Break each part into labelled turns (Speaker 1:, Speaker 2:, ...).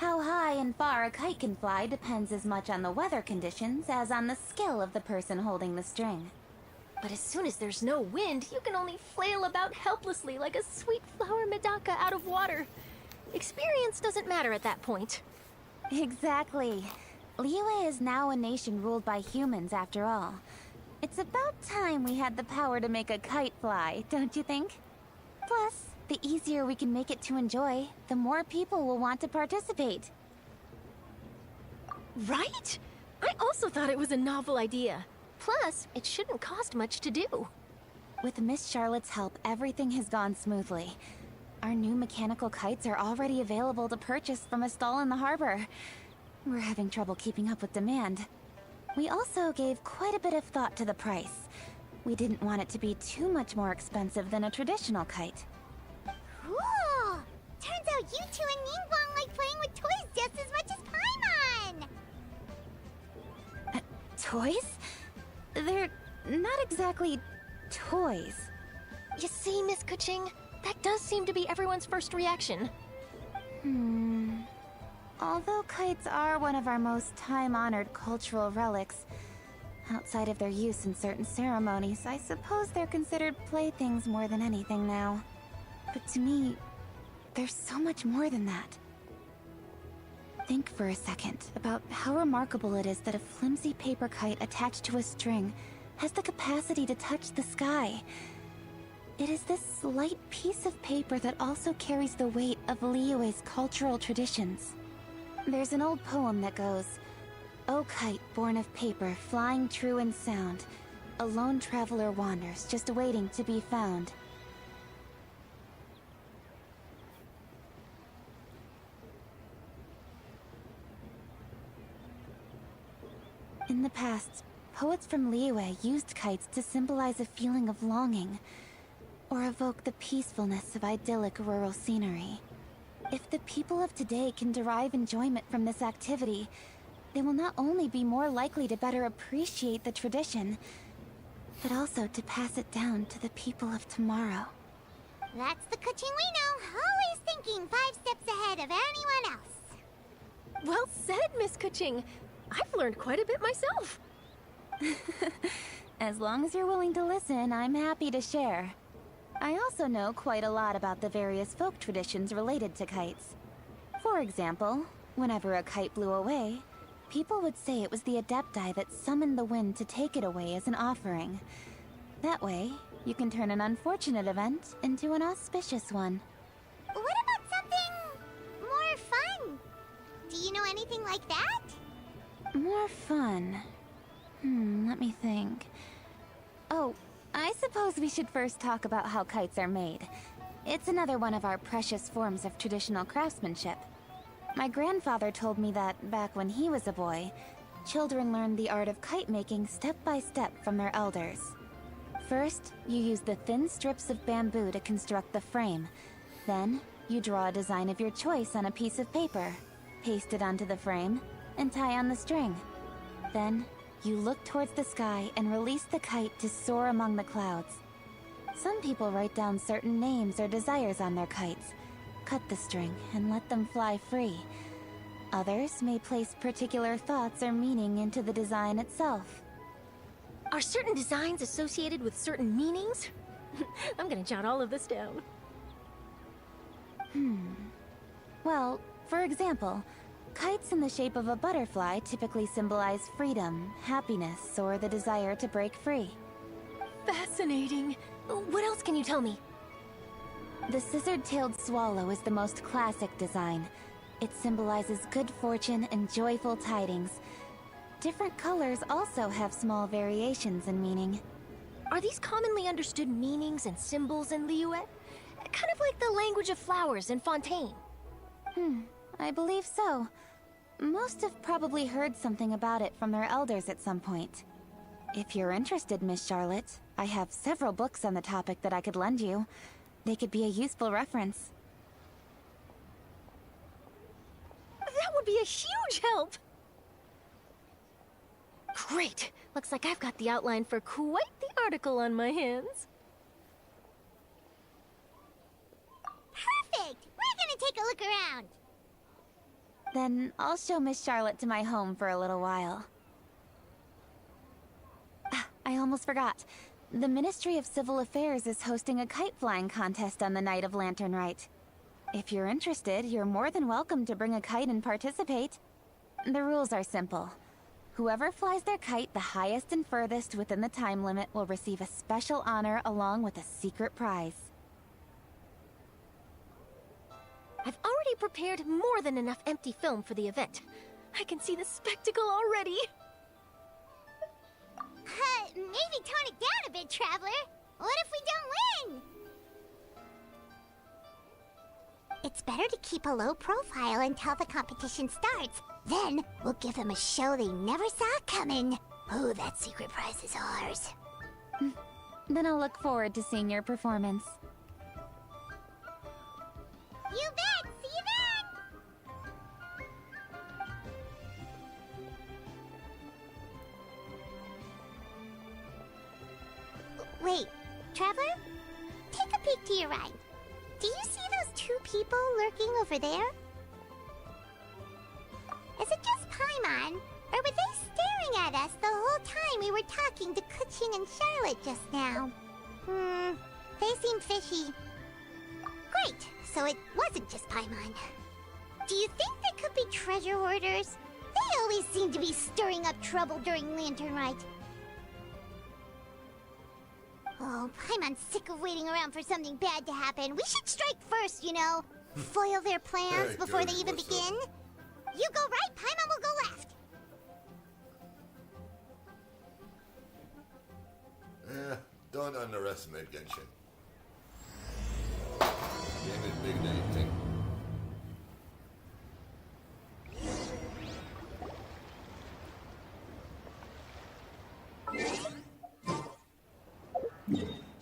Speaker 1: How high and far a kite can fly depends as much on the weather conditions as on the skill of the person holding the string.
Speaker 2: But as soon as there's no wind, you can only flail about helplessly like a sweet flower medaka out of water. Experience doesn't matter at that point.
Speaker 1: Exactly. Liyue is now a nation ruled by humans after all. It's about time we had the power to make a kite fly, don't you think? Plus, the easier we can make it to enjoy, the more people will want to participate.
Speaker 2: Right? I also thought it was a novel idea. Plus, it shouldn't cost much to do.
Speaker 1: With Miss Charlotte's help, everything has gone smoothly. Our new mechanical kites are already available to purchase from a stall in the harbor. We're having trouble keeping up with demand. We also gave quite a bit of thought to the price. We didn't want it to be too much more expensive than a traditional kite.
Speaker 3: Cool! Turns out you two and Ningguang like playing with toys just as much as Paimon!
Speaker 1: Toys? They're not exactly toys.
Speaker 2: You see, Miss Kuching? That does seem to be everyone's first reaction.
Speaker 1: Although kites are one of our most time-honored cultural relics, outside of their use in certain ceremonies, I suppose they're considered playthings more than anything now. But to me, there's so much more than that. Think for a second about how remarkable it is that a flimsy paper kite attached to a string has the capacity to touch the sky. It is this light piece of paper that also carries the weight of Liyue's cultural traditions. There's an old poem that goes, "O kite born of paper, flying true in sound, a lone traveler wanders, just waiting to be found." In the past, poets from Liyue used kites to symbolize a feeling of longing, or evoke the peacefulness of idyllic rural scenery. If the people of today can derive enjoyment from this activity, they will not only be more likely to better appreciate the tradition, but also to pass it down to the people of tomorrow.
Speaker 3: That's the Kuching we know, always thinking 5 steps ahead of anyone else.
Speaker 2: Well said, Miss Kuching. I've learned quite a bit myself.
Speaker 1: As long as you're willing to listen, I'm happy to share. I also know quite a lot about the various folk traditions related to kites. For example, whenever a kite blew away, people would say it was the Adepti that summoned the wind to take it away as an offering. That way, you can turn an unfortunate event into an auspicious one.
Speaker 3: What about something more fun? Do you know anything like that?
Speaker 1: More fun. Let me think. Oh, I suppose we should first talk about how kites are made. It's another one of our precious forms of traditional craftsmanship. My grandfather told me that, back when he was a boy, children learned the art of kite making step by step from their elders. First, you use the thin strips of bamboo to construct the frame. Then, you draw a design of your choice on a piece of paper, paste it onto the frame, and tie on the string. Then, you look towards the sky and release the kite to soar among the clouds. Some people write down certain names or desires on their kites, cut the string, and let them fly free. Others may place particular thoughts or meaning into the design itself.
Speaker 2: Are certain designs associated with certain meanings? I'm gonna jot all of this down.
Speaker 1: Well, for example, kites in the shape of a butterfly typically symbolize freedom, happiness, or the desire to break free.
Speaker 2: Fascinating. What else can you tell me?
Speaker 1: The scissored-tailed swallow is the most classic design. It symbolizes good fortune and joyful tidings. Different colors also have small variations in meaning.
Speaker 2: Are these commonly understood meanings and symbols in Liyue? Kind of like the language of flowers in Fontaine.
Speaker 1: I believe so. Most have probably heard something about it from their elders at some point. If you're interested, Miss Charlotte, I have several books on the topic that I could lend you. They could be a useful reference.
Speaker 2: That would be a huge help! Great! Looks like I've got the outline for quite the article on my hands.
Speaker 3: Perfect! We're gonna take a look around.
Speaker 1: Then I'll show Miss Charlotte to my home for a little while. Ah, I almost forgot. The Ministry of Civil Affairs is hosting a kite flying contest on the night of Lantern Rite. If you're interested, you're more than welcome to bring a kite and participate. The rules are simple. Whoever flies their kite the highest and furthest within the time limit will receive a special honor along with a secret prize.
Speaker 2: I've already prepared more than enough empty film for the event. I can see the spectacle already.
Speaker 3: Maybe tone it down a bit, Traveler. What if we don't win? It's better to keep a low profile until the competition starts. Then we'll give them a show they never saw coming. Oh, that secret prize is ours.
Speaker 1: Then I'll look forward to seeing your performance.
Speaker 3: You bet! See you then! Wait, Traveler? Take a peek to your right. Do you see those two people lurking over there? Is it just Paimon? Or were they staring at us the whole time we were talking to Kuching and Charlotte just now? They seem fishy. Great, so it wasn't just Paimon. Do you think they could be treasure hoarders? They always seem to be stirring up trouble during Lantern Rite. Oh, Paimon's sick of waiting around for something bad to happen. We should strike first, you know. Foil their plans before they even begin. You go right, Paimon will go left.
Speaker 4: Don't underestimate Genshin. Game is bigger than you think.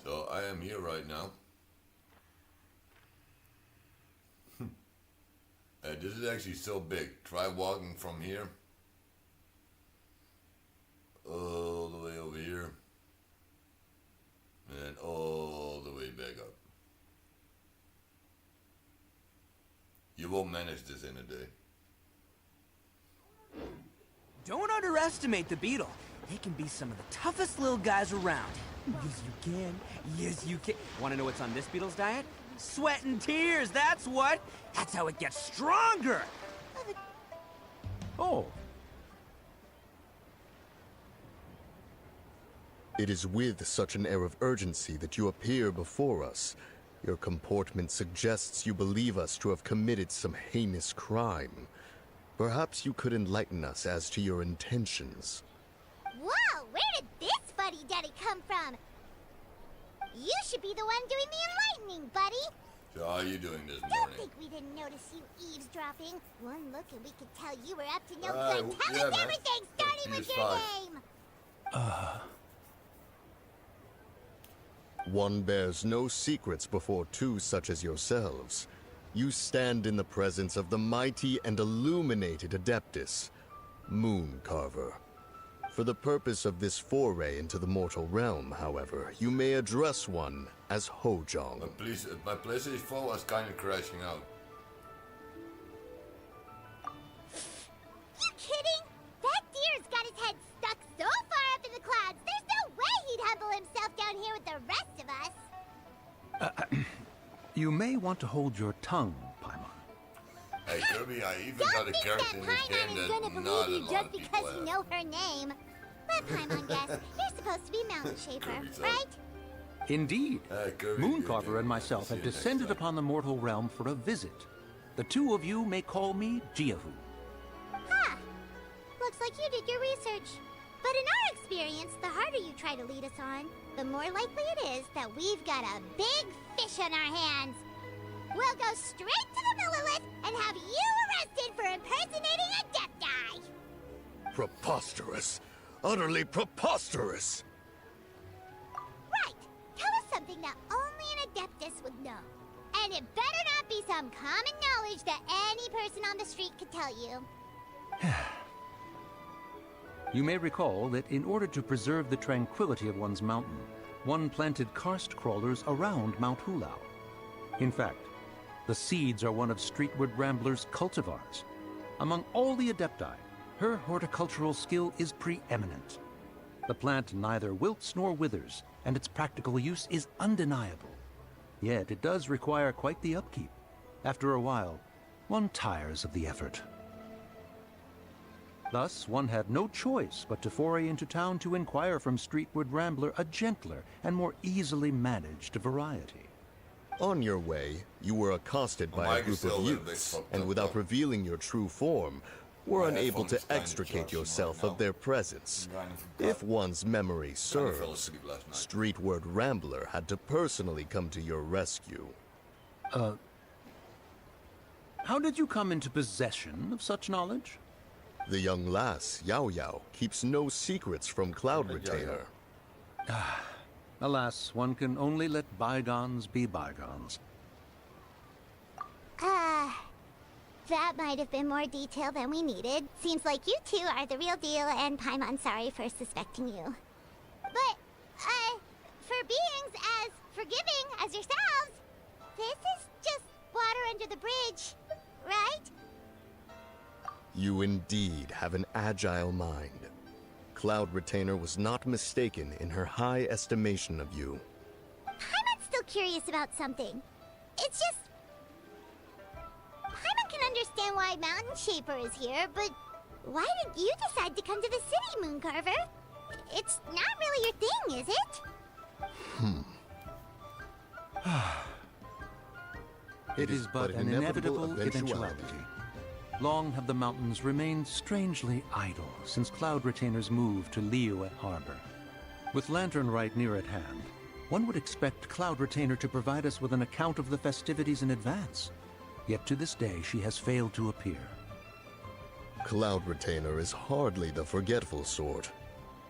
Speaker 4: So I am here right now. This is actually so big. Try walking from here all the way over here and then all the way back up. You won't manage this in a day.
Speaker 5: Don't underestimate the beetle. They can be some of the toughest little guys around. Yes, you can. Yes, you can. Want to know what's on this beetle's diet? Sweat and tears, that's what. That's how it gets stronger. Oh.
Speaker 6: It is with such an air of urgency that you appear before us. Your comportment suggests you believe us to have committed some heinous crime. Perhaps you could enlighten us as to your intentions.
Speaker 3: Whoa, where did this fuddy-duddy come from? You should be the one doing the enlightening, buddy.
Speaker 4: So how are you doing this
Speaker 3: Don't
Speaker 4: morning?
Speaker 3: think we didn't notice you eavesdropping. One look and we could tell you were up to no
Speaker 4: Uh,
Speaker 3: good. Tell
Speaker 4: yeah,
Speaker 3: us
Speaker 4: man.
Speaker 3: everything, starting with your
Speaker 4: PS5.
Speaker 3: name.
Speaker 6: One bears no secrets before two such as yourselves. You stand in the presence of the mighty and illuminated Adeptus, Moon Carver. For the purpose of this foray into the mortal realm, however, you may address one as Hojong.
Speaker 4: My PlayStation 4 was kind of crashing out.
Speaker 3: You kidding? That deer's got his head stuck so far up in the clouds, there's no way he'd humble himself down here with the rest of us.
Speaker 7: You may want to hold your tongue, Paimon.
Speaker 4: Hey Kirby, I even
Speaker 3: Don't
Speaker 4: got a
Speaker 3: think
Speaker 4: character
Speaker 3: that
Speaker 4: in this game
Speaker 3: Paimon is
Speaker 4: that
Speaker 3: gonna
Speaker 4: not a
Speaker 3: believe you
Speaker 4: lot
Speaker 3: just
Speaker 4: of people
Speaker 3: because you
Speaker 4: have.
Speaker 3: know her name. Let Paimon guess. You're supposed to be Mountain Shaper,
Speaker 4: Kirby's up.
Speaker 3: right?
Speaker 7: Indeed.
Speaker 4: Kirby,
Speaker 7: Mooncarver
Speaker 4: good
Speaker 7: and myself
Speaker 4: See
Speaker 7: have
Speaker 4: you next
Speaker 7: descended
Speaker 4: time.
Speaker 7: upon the mortal realm for a visit. The two of you may call me Jiahu.
Speaker 3: Huh. Looks like you did your research. But in our experience, the harder you try to lead us on, the more likely it is that we've got a big fish on our hands. We'll go straight to the Millilith and have you arrested for impersonating a death guy.
Speaker 6: Preposterous! Utterly preposterous!
Speaker 3: Right. Tell us something that only an Adeptus would know. And it better not be some common knowledge that any person on the street could tell you.
Speaker 7: You may recall that in order to preserve the tranquility of one's mountain, one planted karst crawlers around Mount Hulao. In fact, the seeds are one of Streetward Rambler's cultivars. Among all the Adepti, her horticultural skill is preeminent. The plant neither wilts nor withers, and its practical use is undeniable. Yet it does require quite the upkeep. After a while, one tires of the effort. Thus, one had no choice but to foray into town to inquire from Streetward Rambler a gentler and more easily managed variety.
Speaker 6: On your way, you were accosted by a group of youths, and without revealing your true form, were unable to extricate yourself of their presence. If one's memory serves, Streetward Rambler had to personally come to your rescue.
Speaker 7: How did you come into possession of such knowledge?
Speaker 6: The young lass, Yao Yao, keeps no secrets from Cloud Retainer.
Speaker 7: Alas, one can only let bygones be bygones.
Speaker 3: That might have been more detail than we needed. Seems like you two are the real deal, and Paimon sorry for suspecting you. But, for beings as forgiving as yourselves, this is just water under the bridge, right?
Speaker 6: You indeed have an agile mind. Cloud Retainer was not mistaken in her high estimation of you.
Speaker 3: Paimon's still curious about something. It's just... Paimon can understand why Mountain Shaper is here, but why did you decide to come to the city, Mooncarver? It's not really your thing, is it?
Speaker 7: It is but an inevitable eventuality. Long have the mountains remained strangely idle since Cloud Retainer's move to Liyue Harbor. With Lantern Rite near at hand, one would expect Cloud Retainer to provide us with an account of the festivities in advance. Yet to this day she has failed to appear.
Speaker 6: Cloud Retainer is hardly the forgetful sort.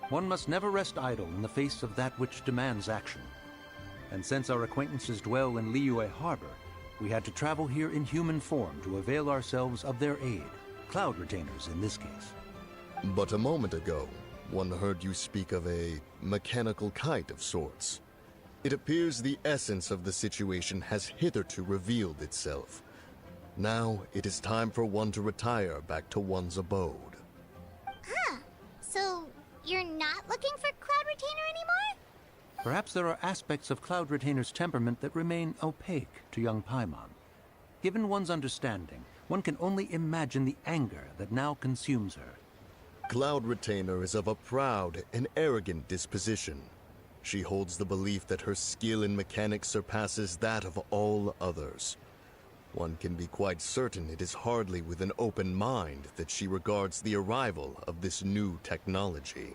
Speaker 7: One must never rest idle in the face of that which demands action. And since our acquaintances dwell in Liyue Harbor, we had to travel here in human form to avail ourselves of their aid. Cloud Retainers in this case.
Speaker 6: But a moment ago, one heard you speak of a mechanical kite of sorts. It appears the essence of the situation has hitherto revealed itself. Now it is time for one to retire back to one's abode.
Speaker 3: So, you're not looking for Cloud Retainer anymore?
Speaker 7: Perhaps there are aspects of Cloud Retainer's temperament that remain opaque to young Paimon. Given one's understanding, one can only imagine the anger that now consumes her.
Speaker 6: Cloud Retainer is of a proud and arrogant disposition. She holds the belief that her skill in mechanics surpasses that of all others. One can be quite certain it is hardly with an open mind that she regards the arrival of this new technology.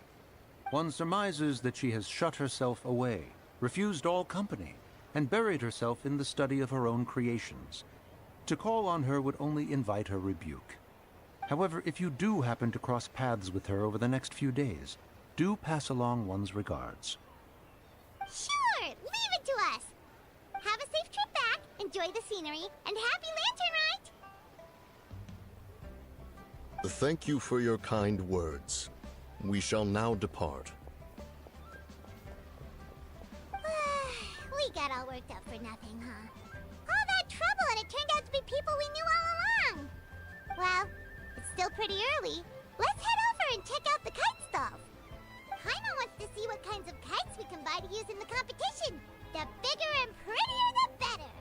Speaker 7: One surmises that she has shut herself away, refused all company, and buried herself in the study of her own creations. To call on her would only invite her rebuke. However, if you do happen to cross paths with her over the next few days, do pass along one's regards.
Speaker 3: Sure, leave it to us. Have a safe trip back, enjoy the scenery, and happy Lantern Rite!
Speaker 6: Thank you for your kind words. We shall now depart.
Speaker 3: We got all worked up for nothing, huh? All that trouble and it turned out to be people we knew all along! Well, it's still pretty early. Let's head over and check out the kite stall. Paimon wants to see what kinds of kites we can buy to use in the competition. The bigger and prettier, the better!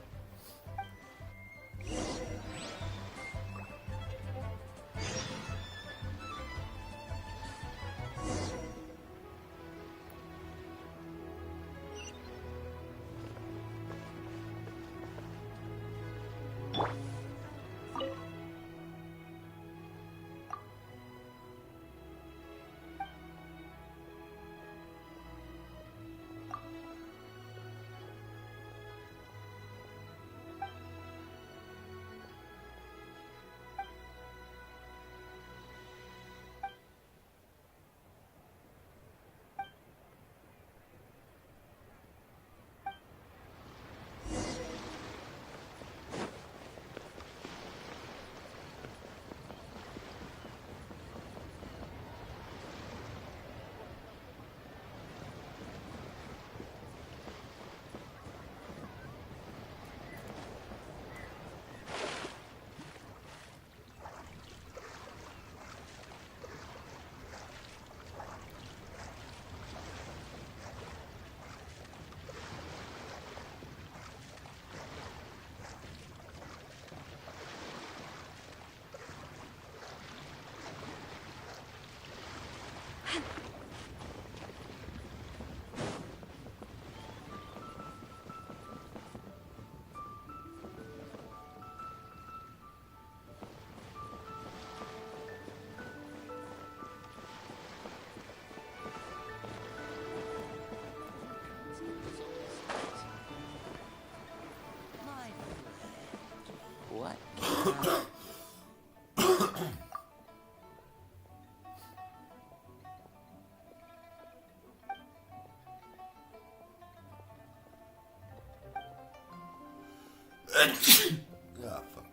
Speaker 4: Ah, fuck.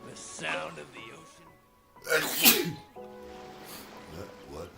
Speaker 5: The sound of the ocean.
Speaker 4: What?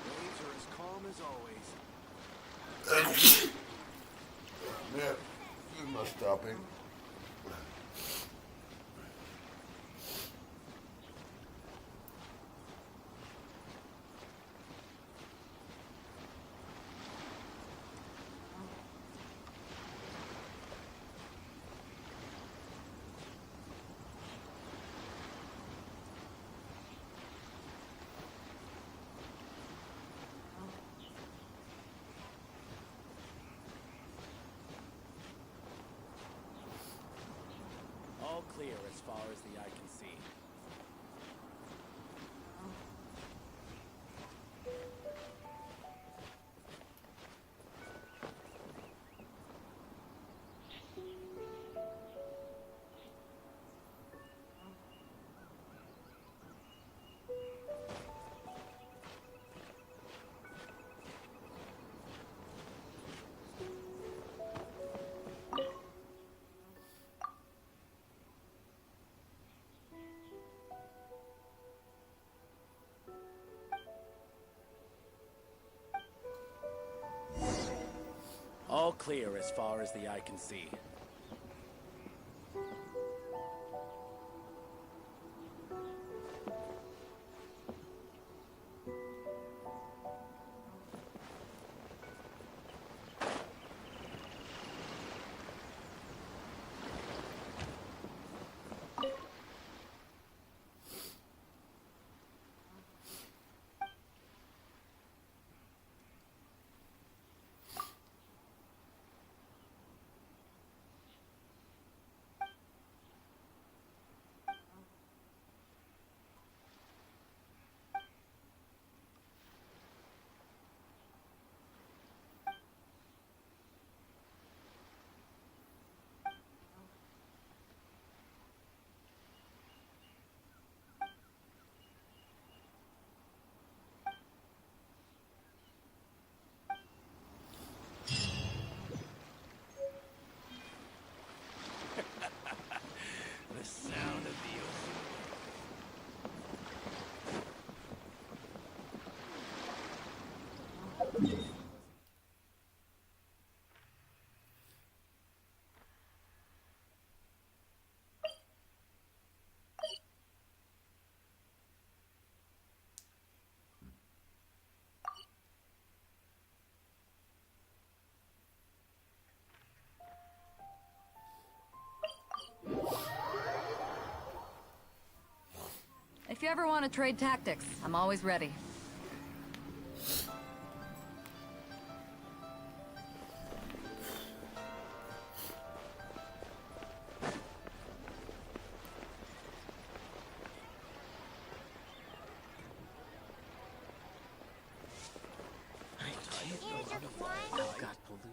Speaker 5: Waves are as calm as always.
Speaker 4: Yeah, this must stopping.
Speaker 5: All clear as far as the eye can see. All clear as far as the eye can see.
Speaker 8: you ever want to trade tactics, I'm always ready.
Speaker 3: Here's your one.
Speaker 5: Got polluted.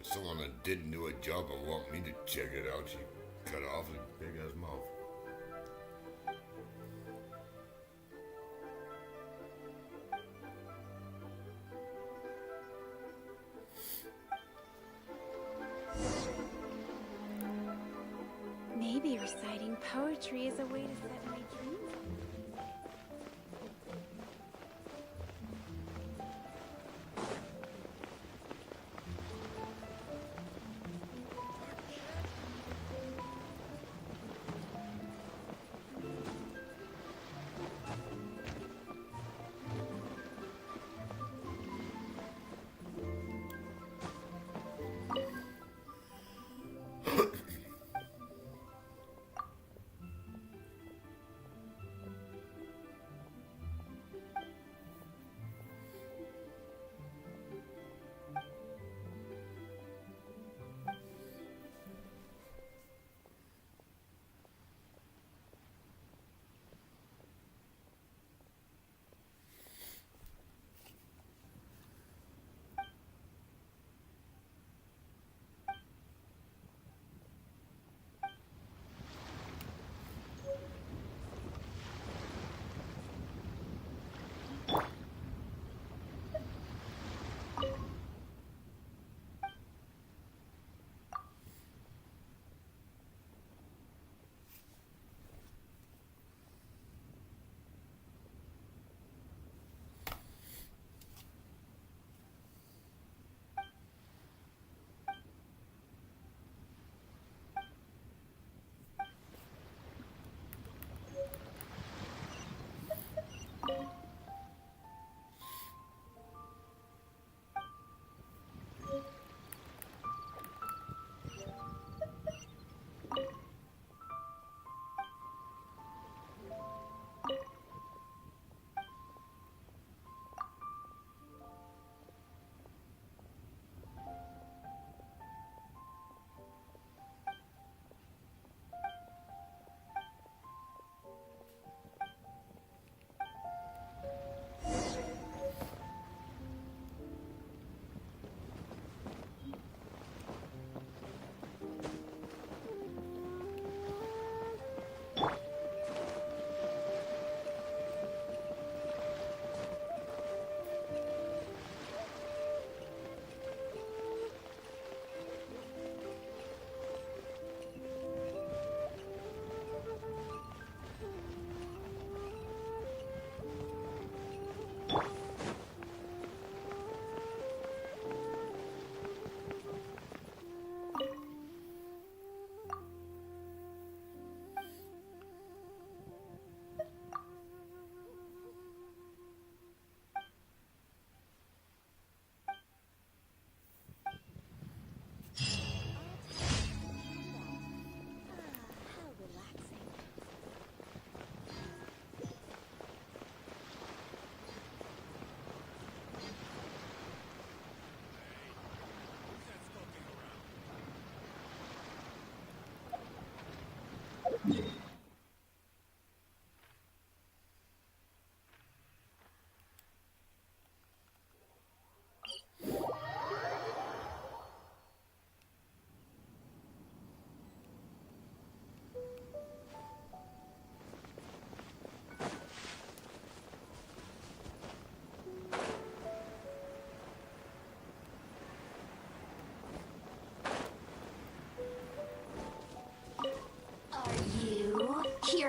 Speaker 4: If someone that didn't do a job and want me to check it out, she cut off his big ass mouth.
Speaker 9: Maybe reciting poetry is a way to set my dreams.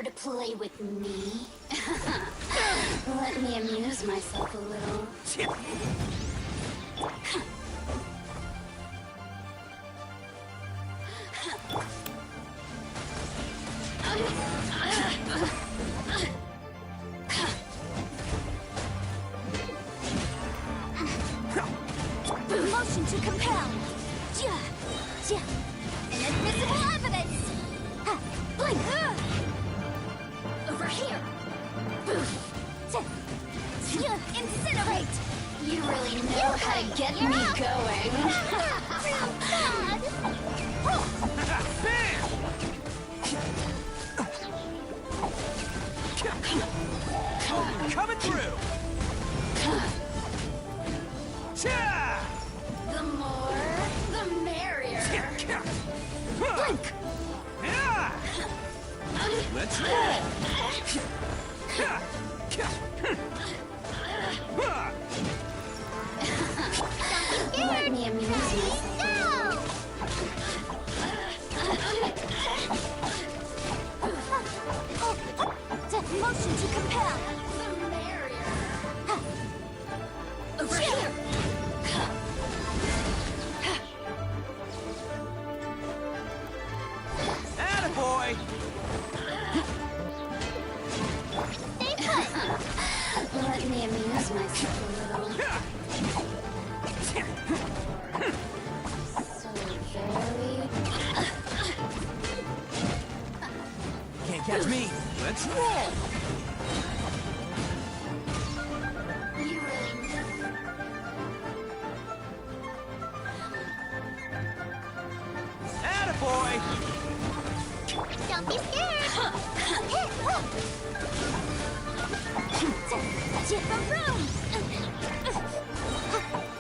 Speaker 10: care to play with me? Let me amuse myself a little.
Speaker 2: Motion to compel. Inadmissible evidence. Blink.
Speaker 10: Over here!
Speaker 2: Incinerate.
Speaker 10: You really know how to get me going.
Speaker 5: Coming through!
Speaker 10: The more, the merrier.
Speaker 5: Blink! Let's roll!
Speaker 10: Let me amuse myself.
Speaker 2: Motion to compel.
Speaker 10: The merrier. Over here!
Speaker 5: Attaboy!
Speaker 3: Stay put.
Speaker 10: Let me amuse myself a little. So very...
Speaker 5: Can't catch me! Let's roll!
Speaker 10: You really know.
Speaker 5: Attaboy!
Speaker 3: Don't be scared.
Speaker 2: The room.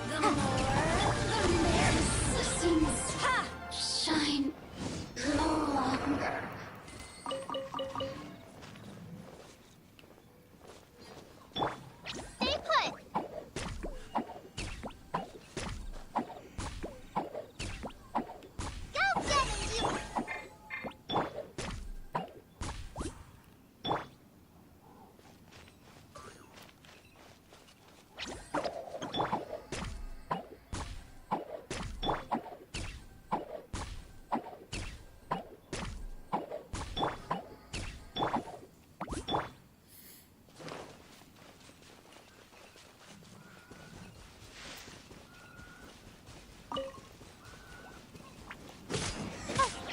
Speaker 10: The more, the merrier. Systems shine no longer.
Speaker 3: Stay put. Go get him, you.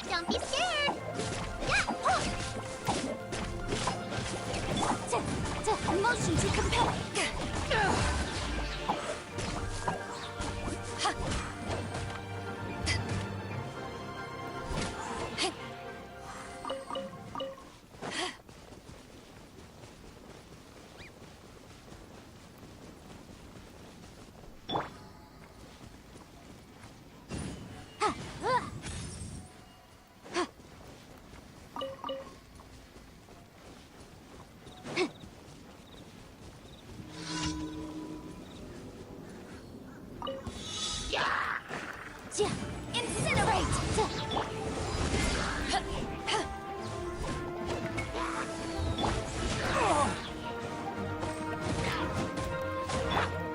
Speaker 3: Don't be scared. Yeah.
Speaker 2: Motion to compel. Incinerate!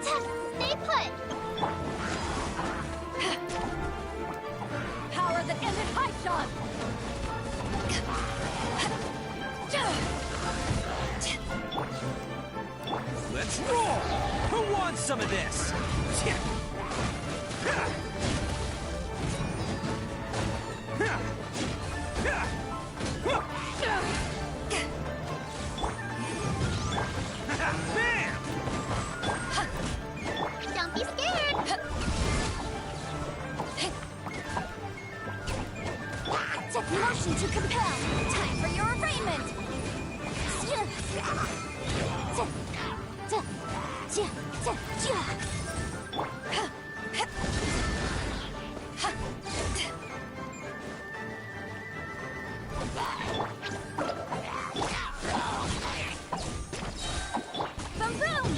Speaker 3: Stay put.
Speaker 2: Power that ended high shot!
Speaker 5: Let's roll! Who wants some of this? Bam!
Speaker 3: Don't be scared.
Speaker 2: Motion to compel. Time for your arraignment. Boom!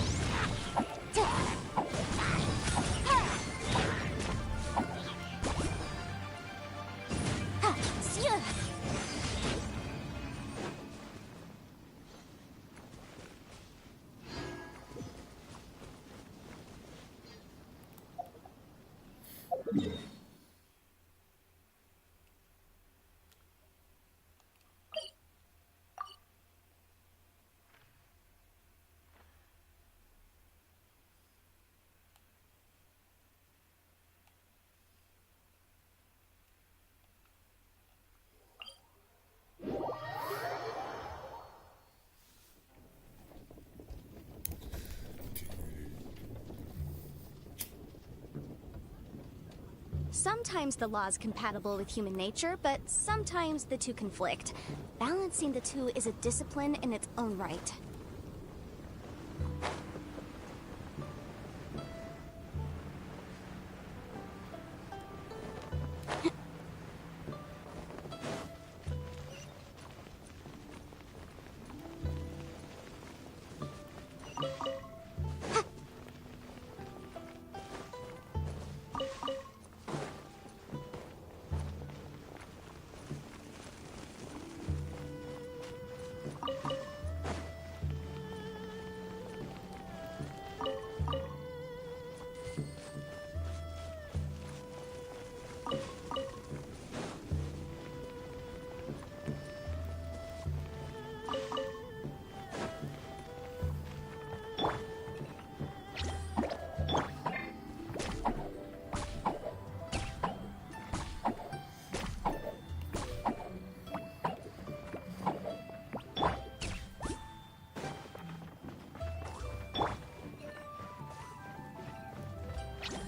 Speaker 2: Sometimes the law is compatible with human nature, but sometimes the two conflict. Balancing the two is a discipline in its own right.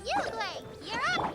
Speaker 3: Yugway, you're up!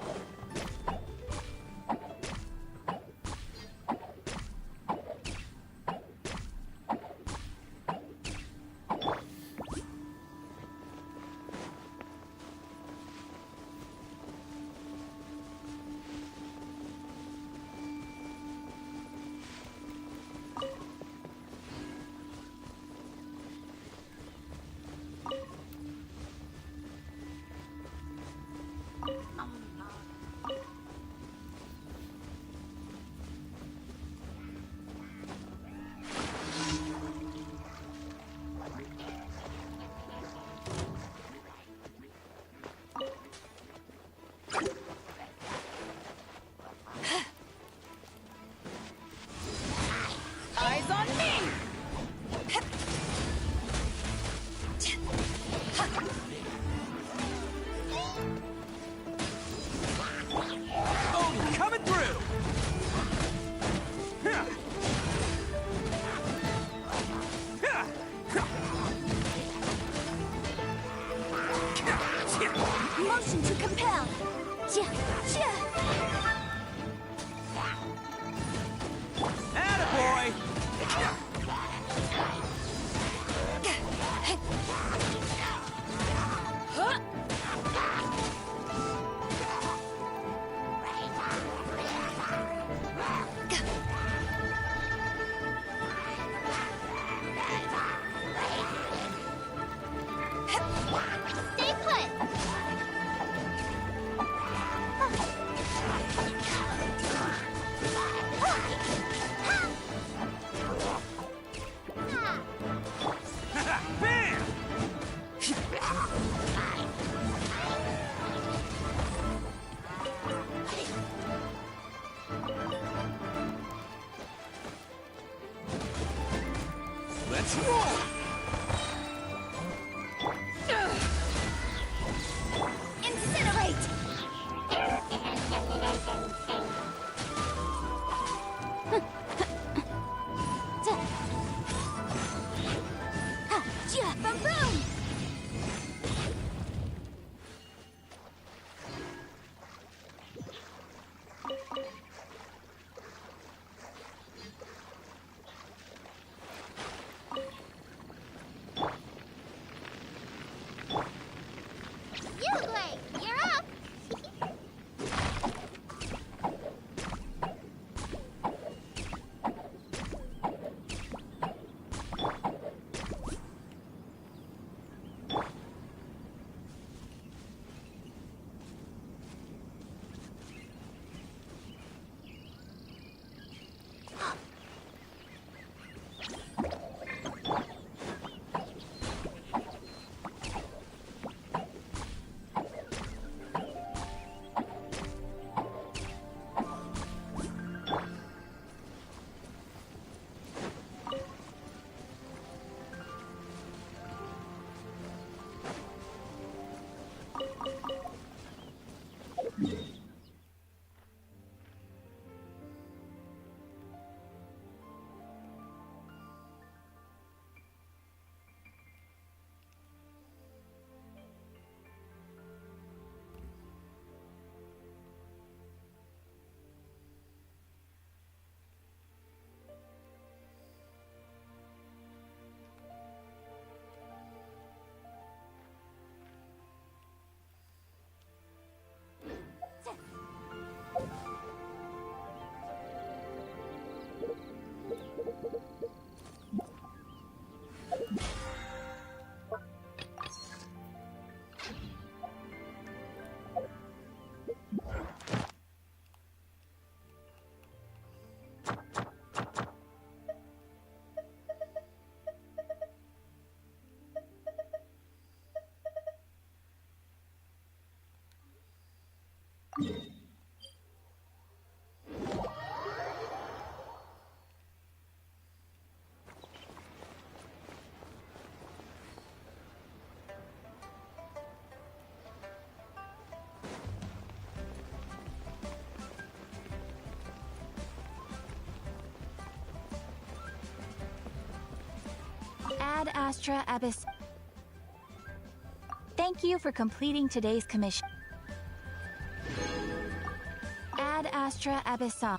Speaker 8: Eyes on me!
Speaker 5: Oh, coming through! Huh. Huh.
Speaker 2: Motion to compel!
Speaker 5: Attaboy!
Speaker 3: Stay put!
Speaker 5: Bam! Let's roll!
Speaker 2: Incinerate! Boom!
Speaker 3: Yugway, you're up!
Speaker 1: Ad Astra Abyss. Thank you for completing today's commission. Ad Astra Abyssal.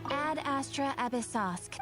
Speaker 1: Ad Astra Abyssosk.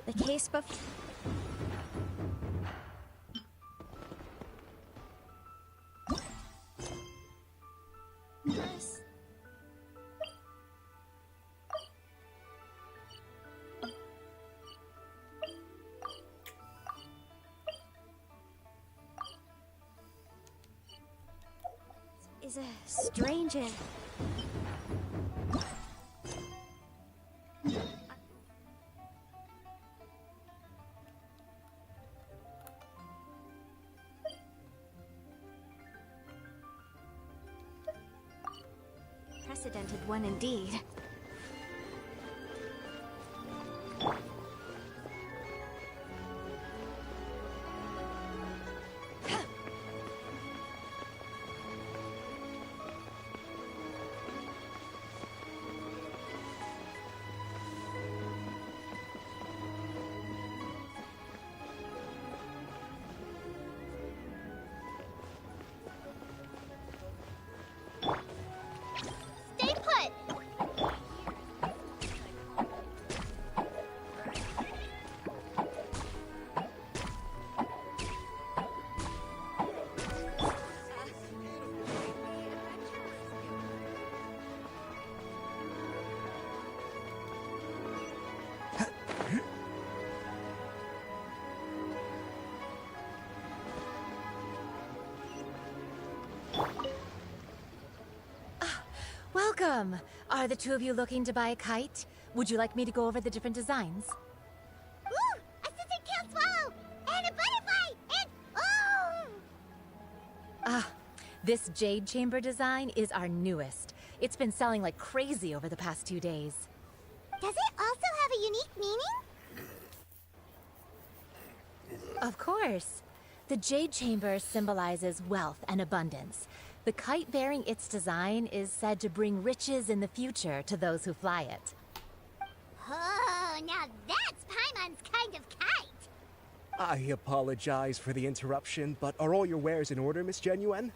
Speaker 2: The case before. Is a strange and precedented one indeed.
Speaker 3: Stay put!
Speaker 2: Welcome! Are the two of you looking to buy a kite? Would you like me to go over the different designs?
Speaker 3: Ooh! A scissor-tailed swallow! And a butterfly! And... oh!
Speaker 2: Ah, this jade chamber design is our newest. It's been selling like crazy over the past 2 days.
Speaker 3: Does it also have a unique meaning?
Speaker 2: Of course. The jade chamber symbolizes wealth and abundance. The kite bearing its design is said to bring riches in the future to those who fly it.
Speaker 3: Oh, now that's Paimon's kind of kite!
Speaker 11: I apologize for the interruption, but are all your wares in order, Miss Genuine?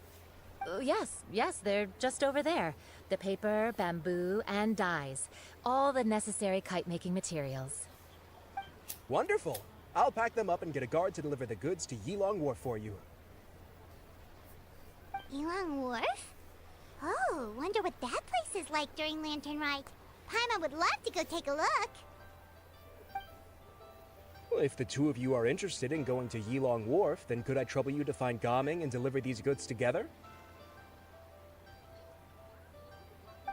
Speaker 2: Yes, they're just over there. The paper, bamboo, and dyes. All the necessary kite-making materials.
Speaker 11: Wonderful. I'll pack them up and get a guard to deliver the goods to Yilong Wharf for you.
Speaker 3: Yilong Wharf? Oh, wonder what that place is like during Lantern Rite. Paimon would love to go take a look.
Speaker 11: Well, if the two of you are interested in going to Yilong Wharf, then could I trouble you to find Gaming and deliver these goods together?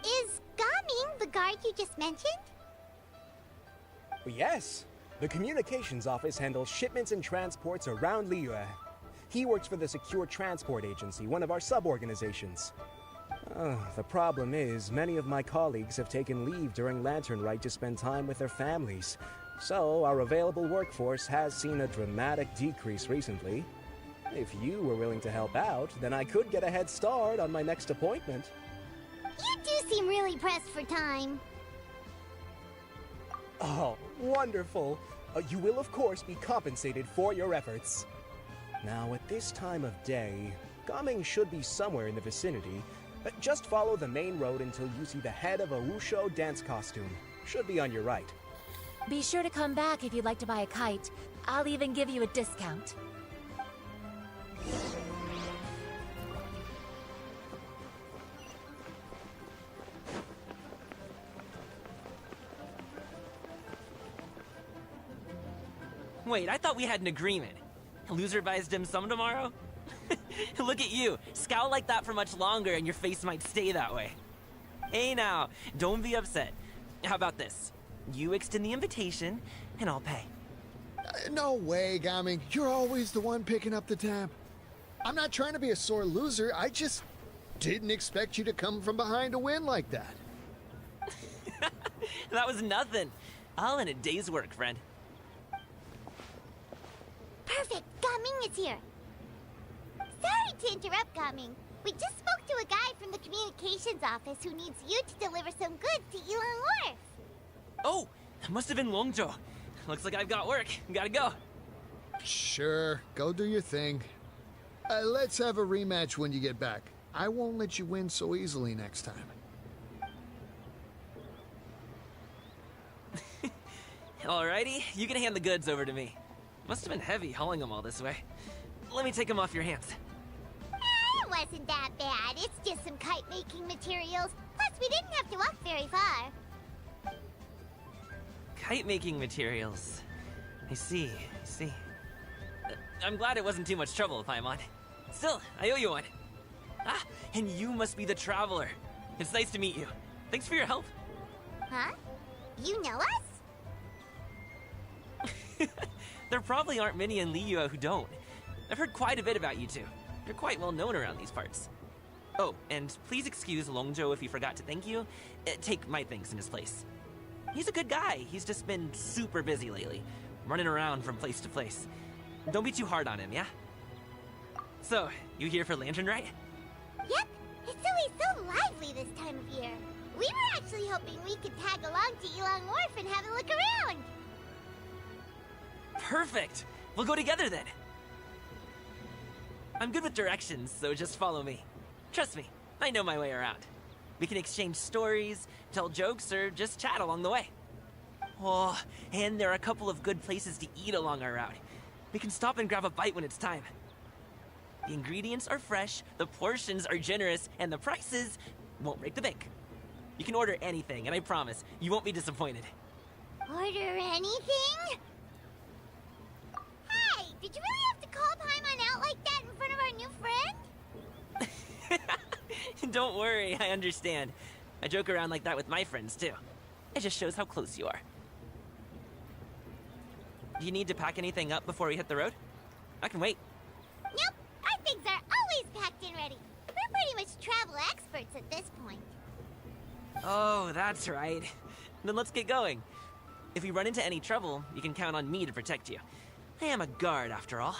Speaker 3: Is Gaming the guard you just mentioned?
Speaker 11: Yes. The communications office handles shipments and transports around Liyue. He works for the Secure Transport Agency, one of our sub-organizations. The problem is, many of my colleagues have taken leave during Lantern Rite to spend time with their families. So, our available workforce has seen a dramatic decrease recently. If you were willing to help out, then I could get a head start on my next appointment.
Speaker 3: You do seem really pressed for time.
Speaker 11: Oh, wonderful. You will, of course, be compensated for your efforts. Now, at this time of day, Gaming should be somewhere in the vicinity. Just follow the main road until you see the head of a Wushu dance costume. Should be on your right.
Speaker 2: Be sure to come back if you'd like to buy a kite. I'll even give you a discount.
Speaker 5: Wait, I thought we had an agreement. Loser buys dim sum tomorrow? Look at you. Scowl like that for much longer and your face might stay that way. Hey now, don't be upset. How about this? You extend the invitation, and I'll pay.
Speaker 12: No way, Gaming. You're always the one picking up the tab. I'm not trying to be a sore loser. I just didn't expect you to come from behind to win like that.
Speaker 5: That was nothing. All in a day's work, friend.
Speaker 3: Perfect! Gaming is here! Sorry to interrupt, Gaming. We just spoke to a guy from the communications office who needs you to deliver some goods to Yilong Wharf.
Speaker 5: Oh, it must have been Longzhou. Looks like I've got work. Gotta go.
Speaker 12: Sure, go do your thing. Let's have a rematch when you get back. I won't let you win so easily next time.
Speaker 5: Alrighty, you can hand the goods over to me. Must have been heavy hauling them all this way. Let me take them off your hands.
Speaker 3: It wasn't that bad. It's just some kite-making materials. Plus, we didn't have to walk very far.
Speaker 5: Kite-making materials. I see. I'm glad it wasn't too much trouble, Paimon. Still, I owe you one. Ah, and you must be the traveler. It's nice to meet you. Thanks for your help.
Speaker 3: Huh? You know us?
Speaker 5: There probably aren't many in Liyue who don't. I've heard quite a bit about you two. You're quite well known around these parts. Oh, and please excuse Longzhou if he forgot to thank you. Take my things in his place. He's a good guy. He's just been super busy lately, running around from place to place. Don't be too hard on him, yeah? So, you here for Lantern Rite?
Speaker 3: Yep. It's always so lively this time of year. We were actually hoping we could tag along to Yilong Wharf and have a look around.
Speaker 5: Perfect! We'll go together then. I'm good with directions, so just follow me. Trust me, I know my way around. We can exchange stories, tell jokes, or just chat along the way. Oh, and there are a couple of good places to eat along our route. We can stop and grab a bite when it's time. The ingredients are fresh, the portions are generous, and the prices won't break the bank. You can order anything, and I promise, you won't be disappointed.
Speaker 3: Order anything? Hey, did you really have to call Paimon out like that in front of our new friend?
Speaker 5: Don't worry, I understand. I joke around like that with my friends, too. It just shows how close you are. Do you need to pack anything up before we hit the road? I can wait.
Speaker 3: Nope, our things are always packed and ready. We're pretty much travel experts at this point.
Speaker 5: Oh, that's right. Then let's get going. If we run into any trouble, you can count on me to protect you. I am a guard, after all.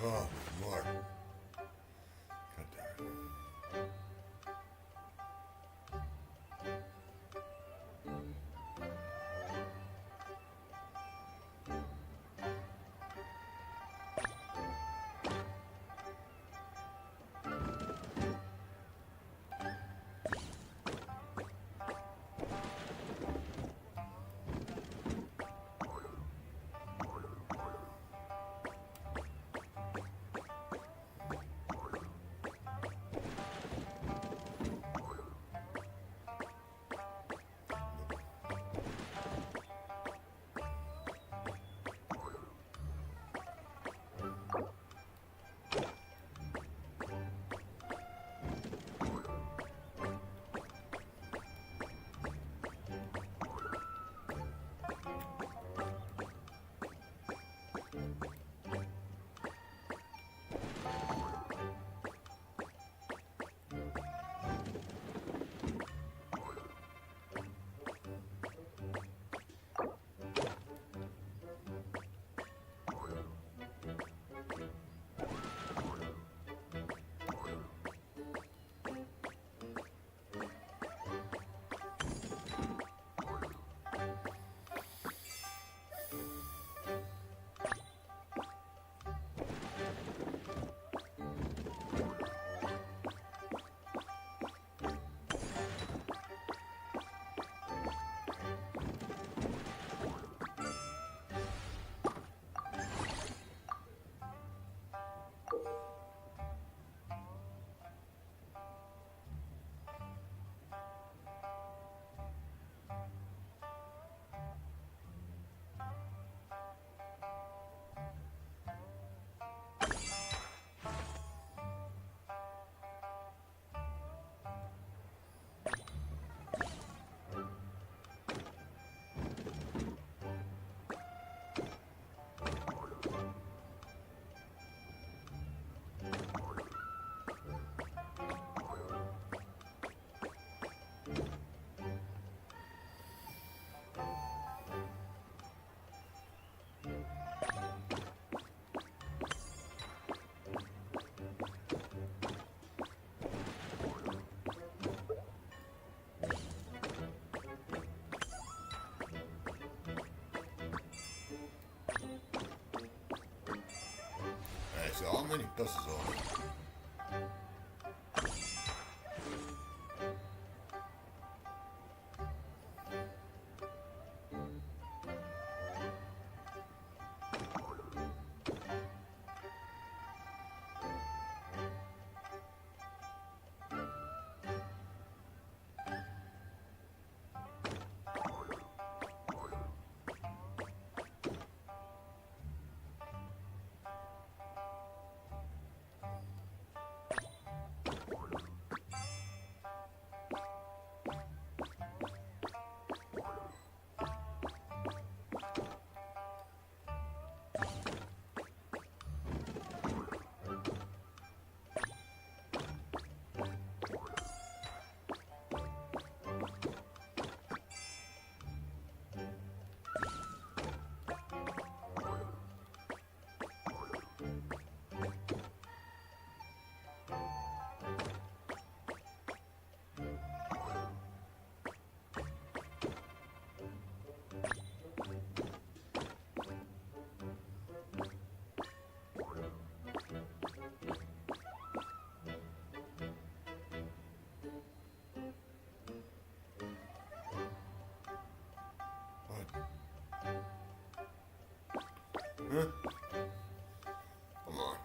Speaker 4: Oh, more. God damn it. So how many pluses are there? Huh? Come on.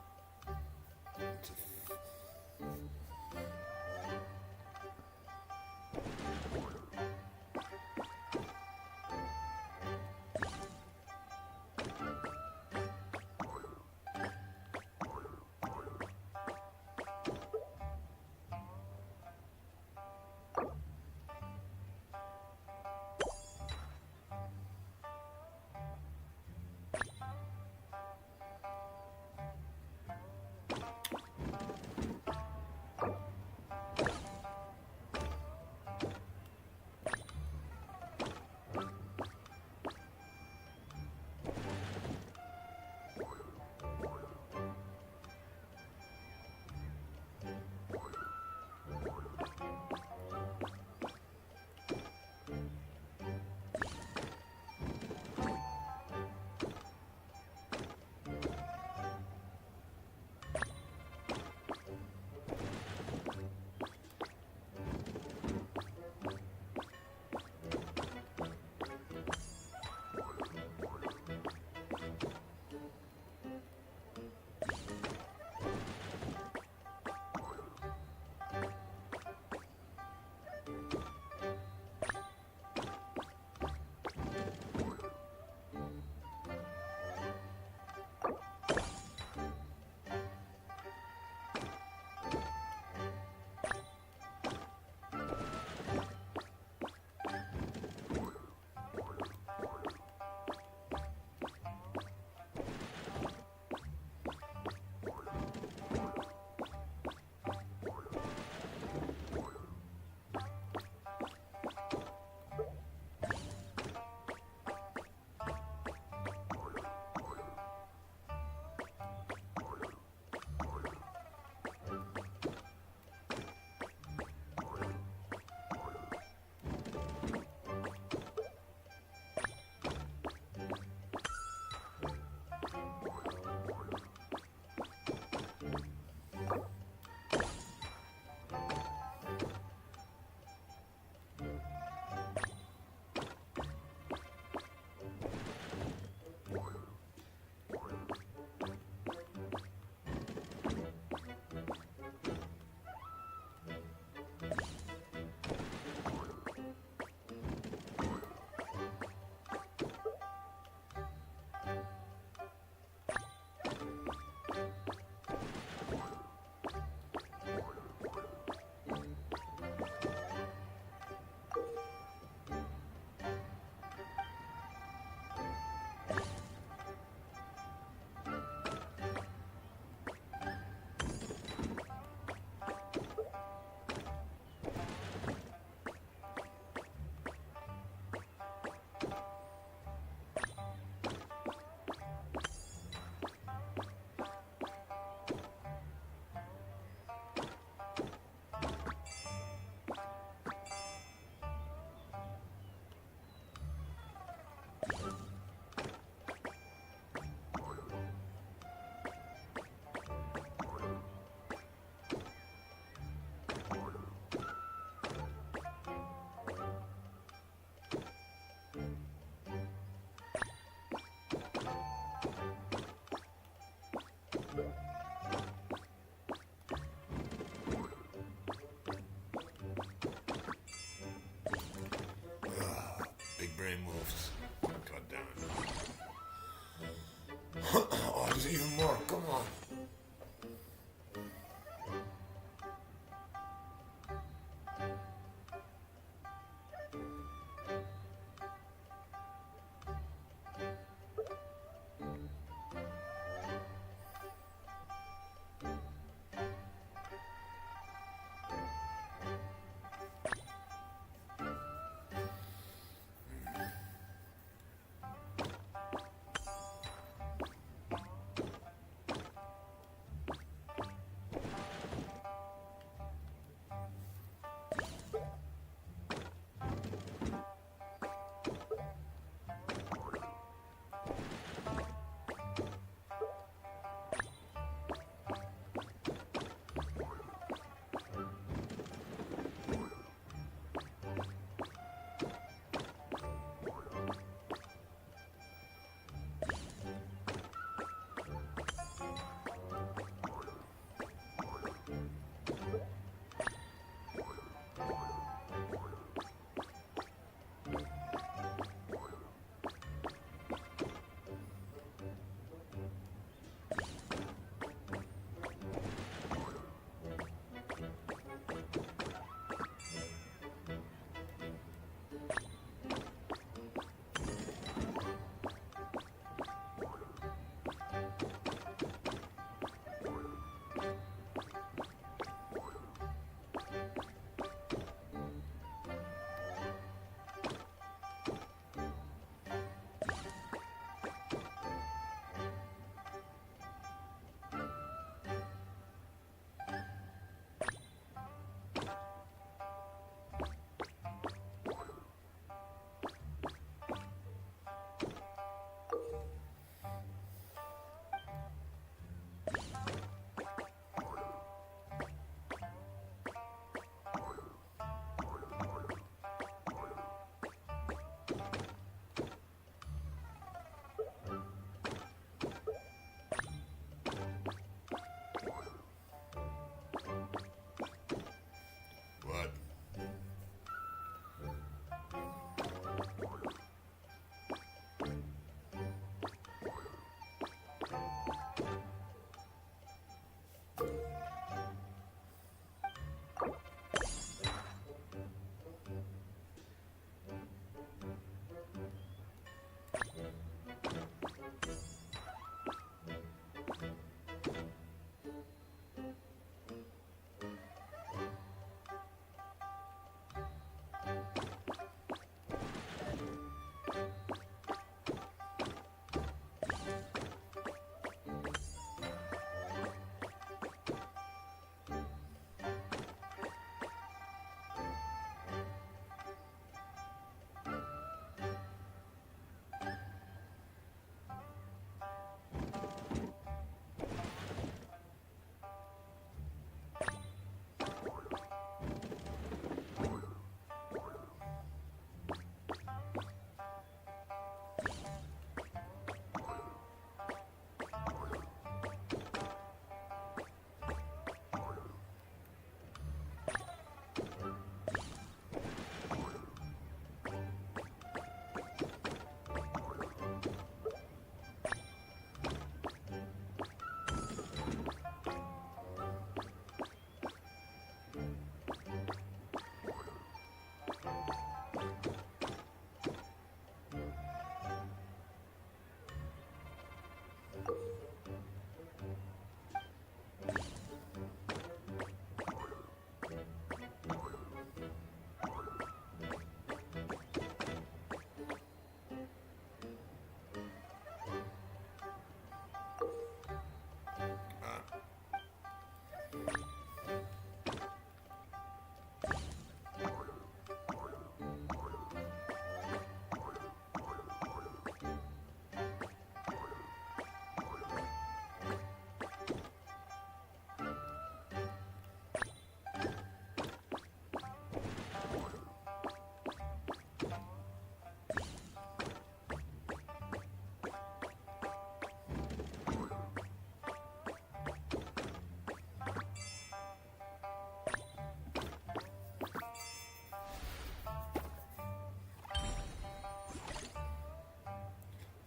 Speaker 4: There's even more. Come on.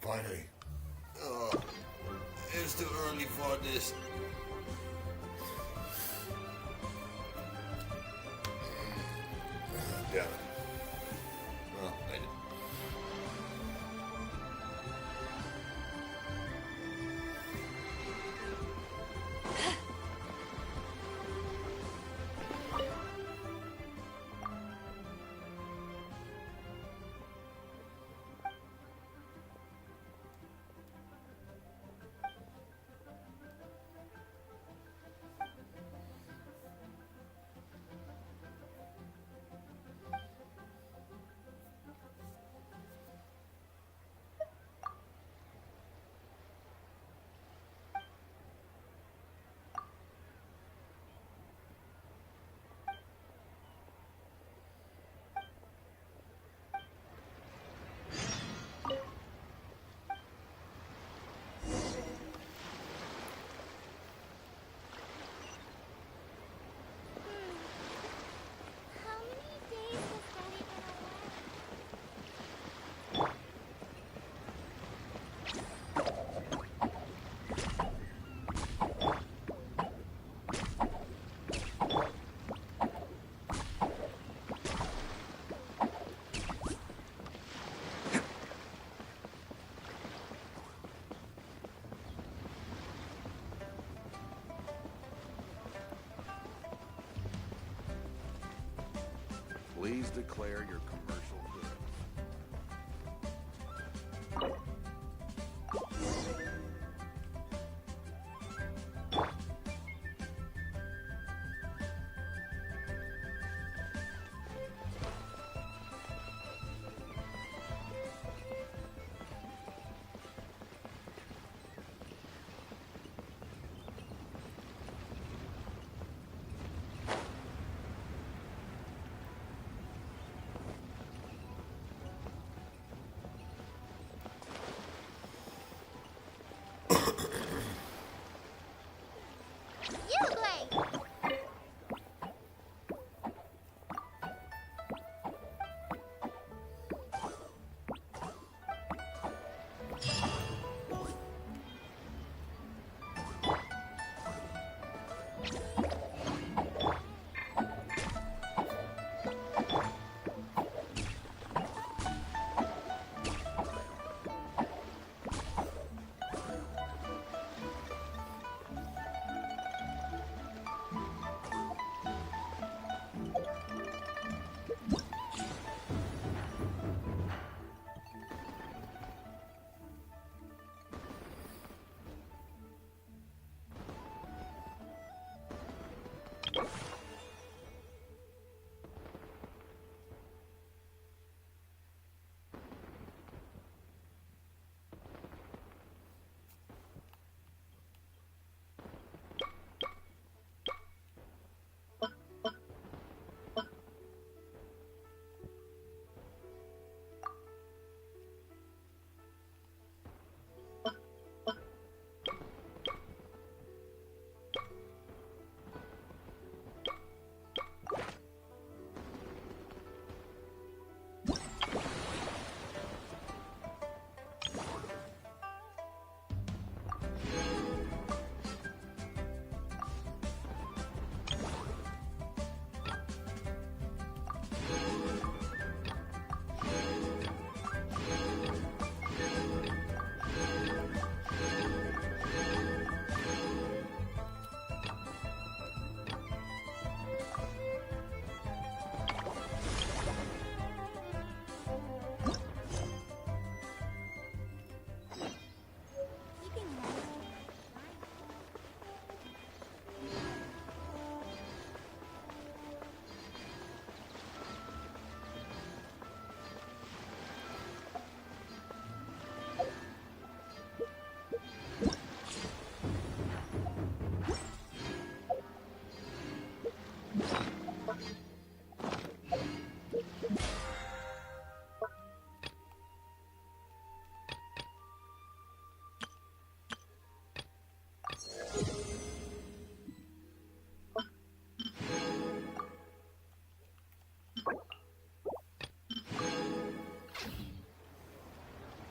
Speaker 4: Finally. it's too early for this. Damn it. Well, I did.
Speaker 3: How many days has Daddy been away?
Speaker 13: Please declare your commercial goods.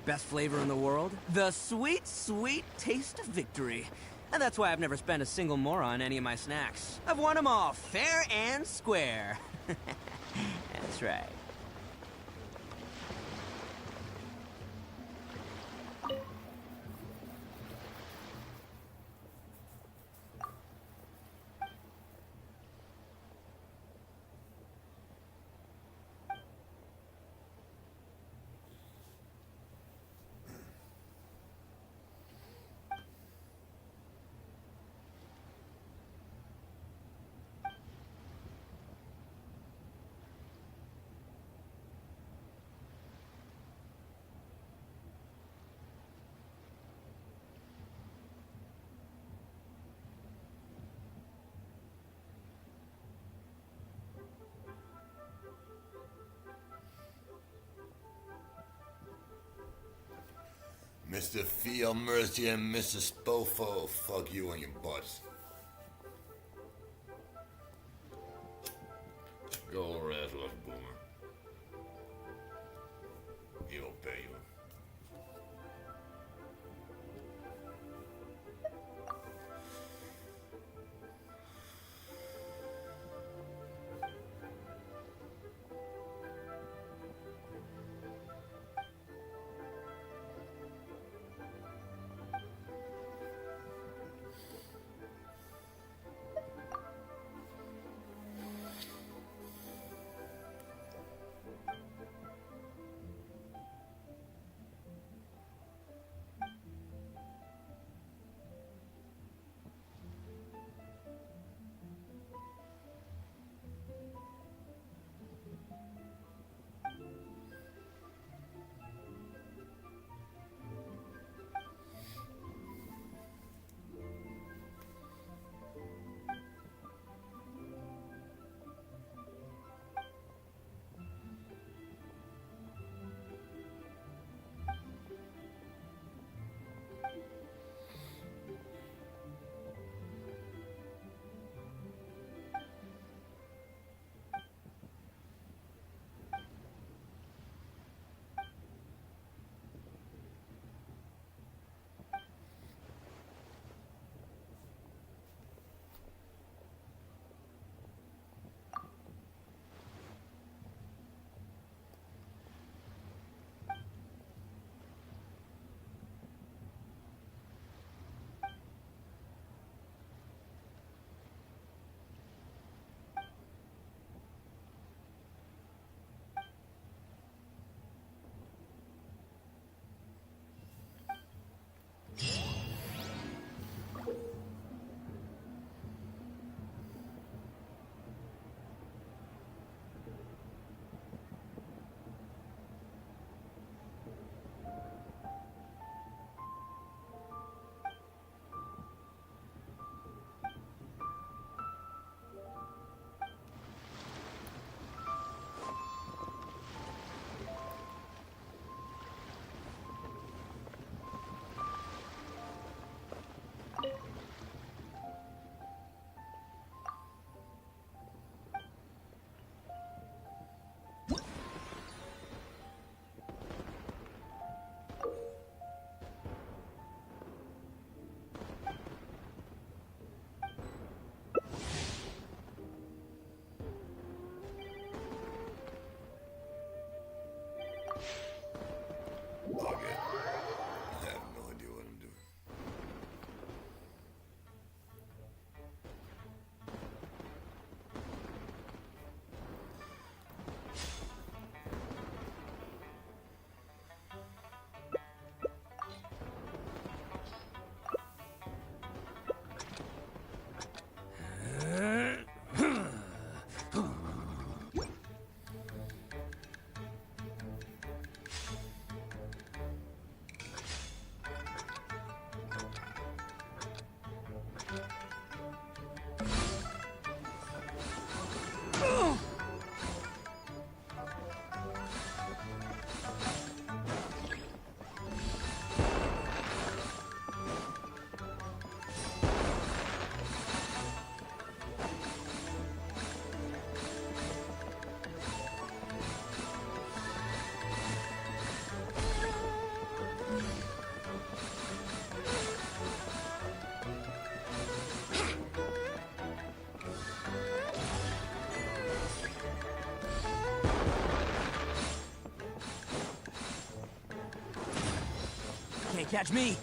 Speaker 5: best flavor in the world? The sweet, sweet taste of victory. And that's why I've never spent a single more on any of my snacks. I've won them all, fair and square. That's right.
Speaker 4: Mr. Feel Mercy and Mr. Spofo, fuck you on your butts. Go over ass little boomer. He'll pay you.
Speaker 5: Can't catch me!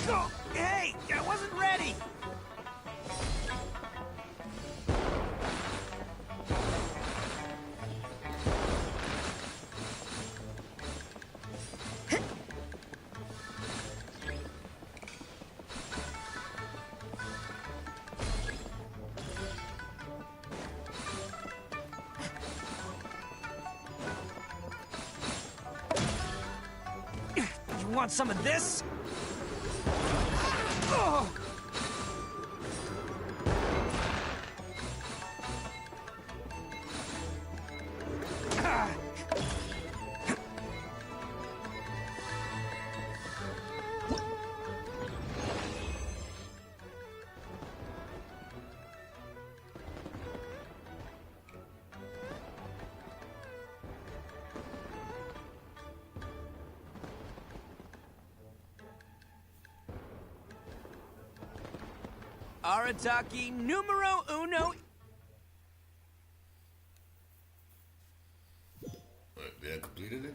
Speaker 5: Oh, hey! I wasn't ready! You want some of this? Oh! Ah! Arataki numero uno.
Speaker 4: What, they completed it?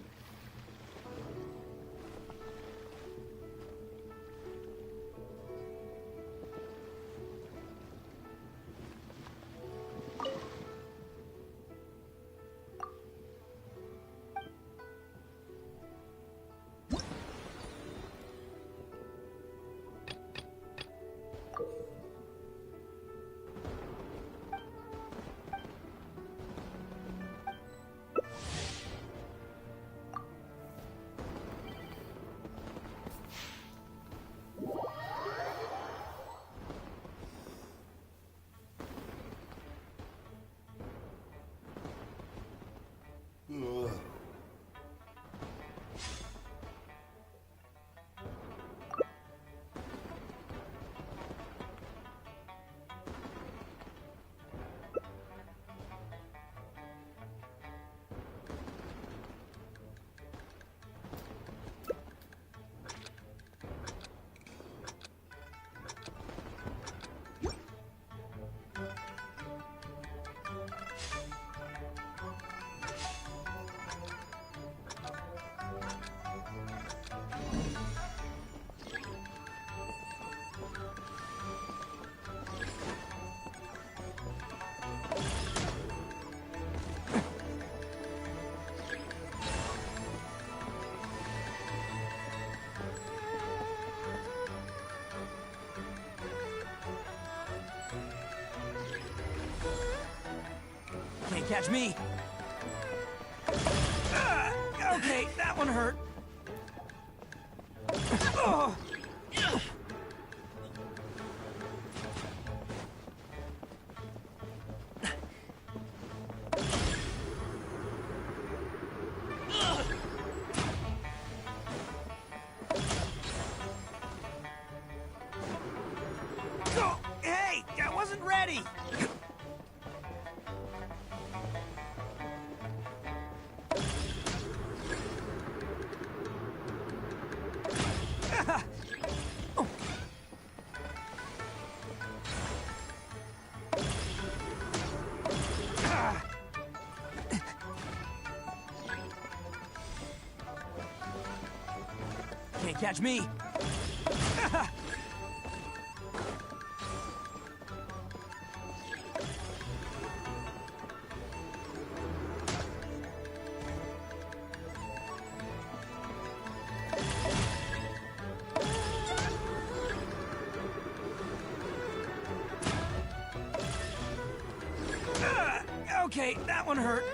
Speaker 4: Ugh.
Speaker 5: Can't catch me. Okay, that one hurt. Oh. Oh, hey, I wasn't ready. Can't catch me. Okay, that one hurt.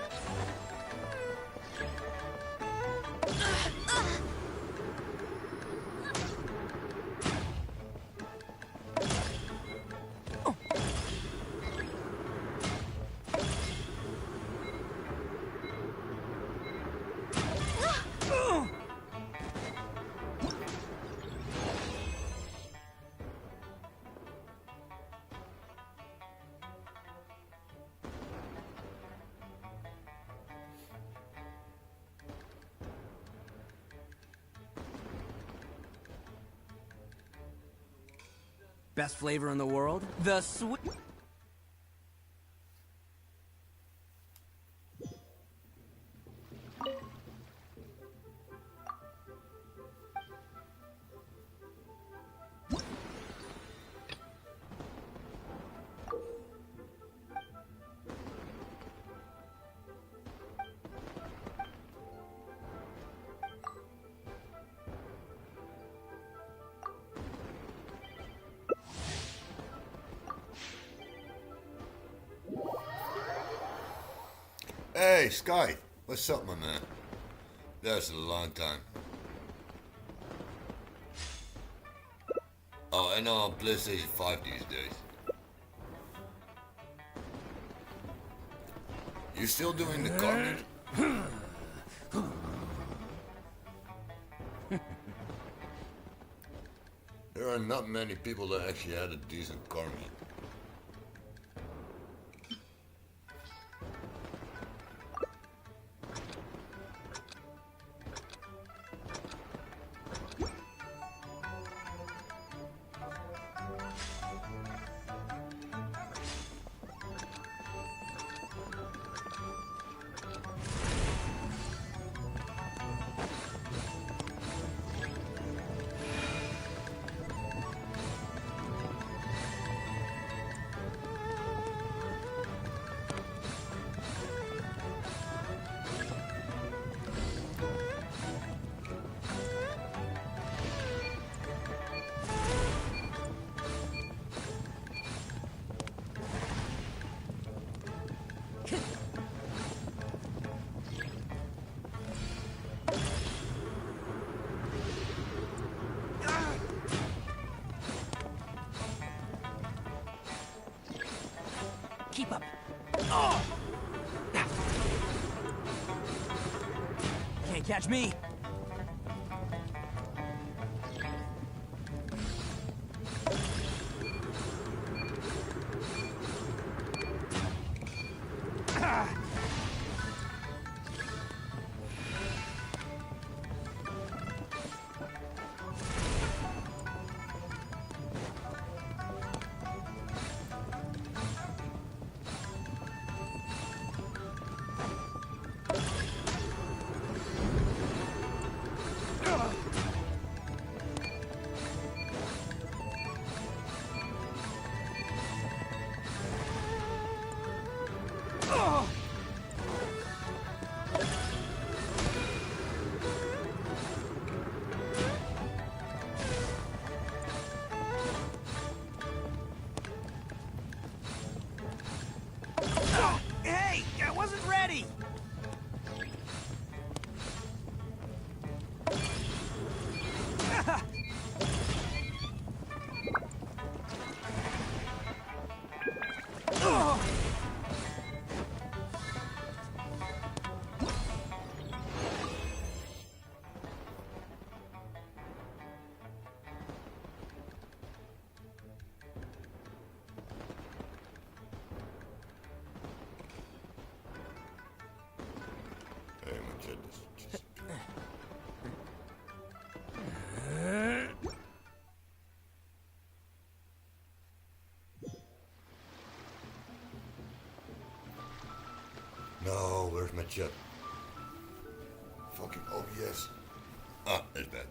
Speaker 5: Best flavor in the world? The sweet...
Speaker 4: Hey, Sky. What's up, my man? That's a long time. Oh, I know on PlayStation 5 these days. You still doing the carnage? There are not many people that actually had a decent car meet.
Speaker 5: Keep up. Oh! Can't catch me. Hey, I wasn't ready.
Speaker 4: No, where's my chip? Fucking, oh yes. Ah, it's back.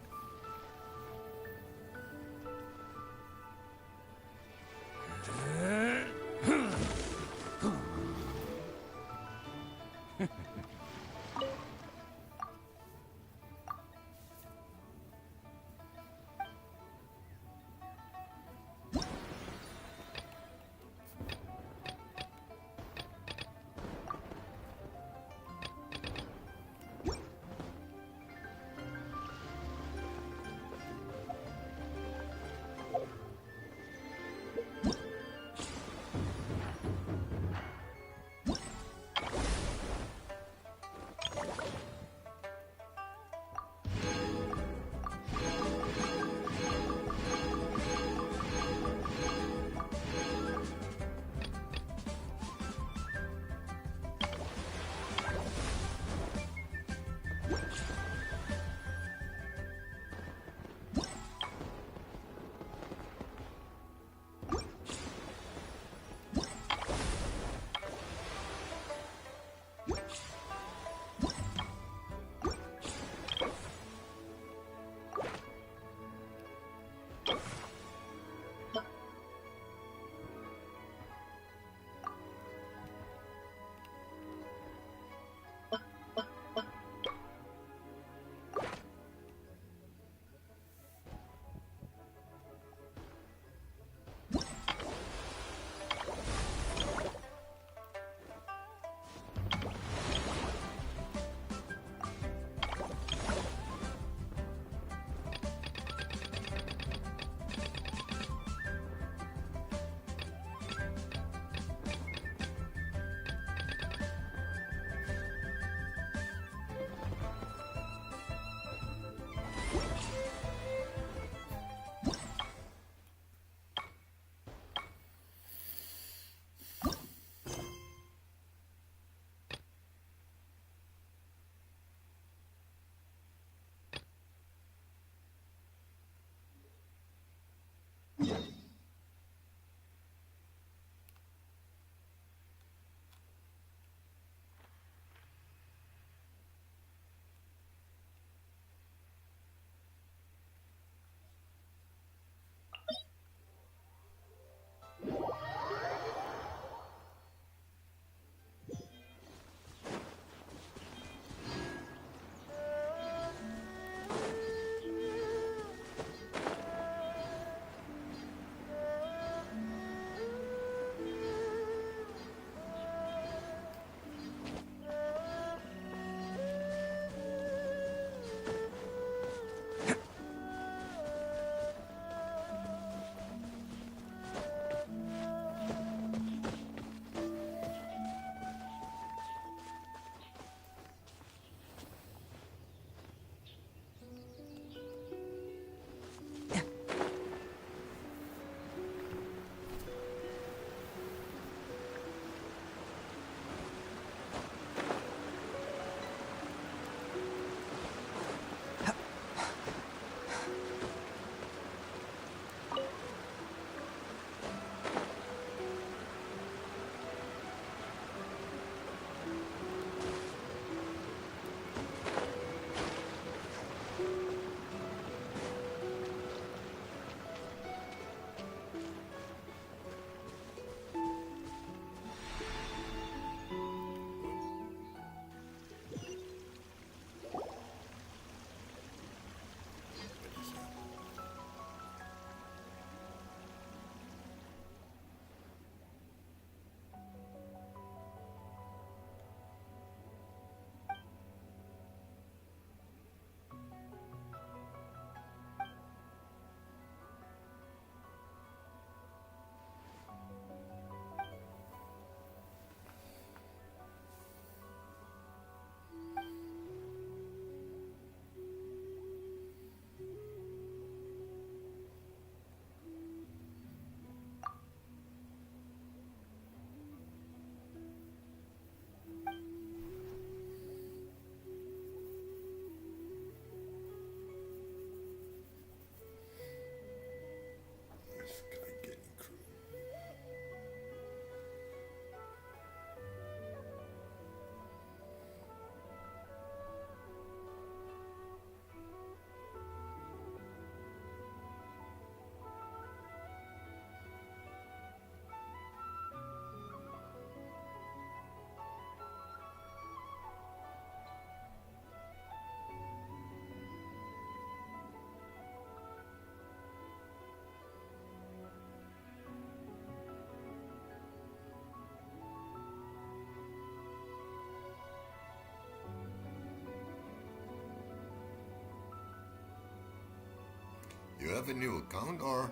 Speaker 4: have a new account, or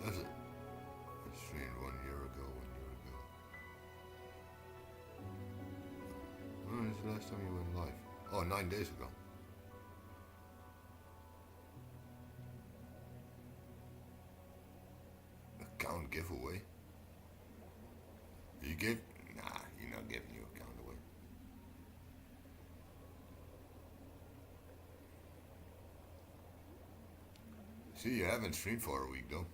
Speaker 4: does it? I streamed 1 year ago. When is the last time you went live? Oh, 9 days ago. Account giveaway? You give? Nah, you're not giving your account away. See, you haven't streamed for a week though.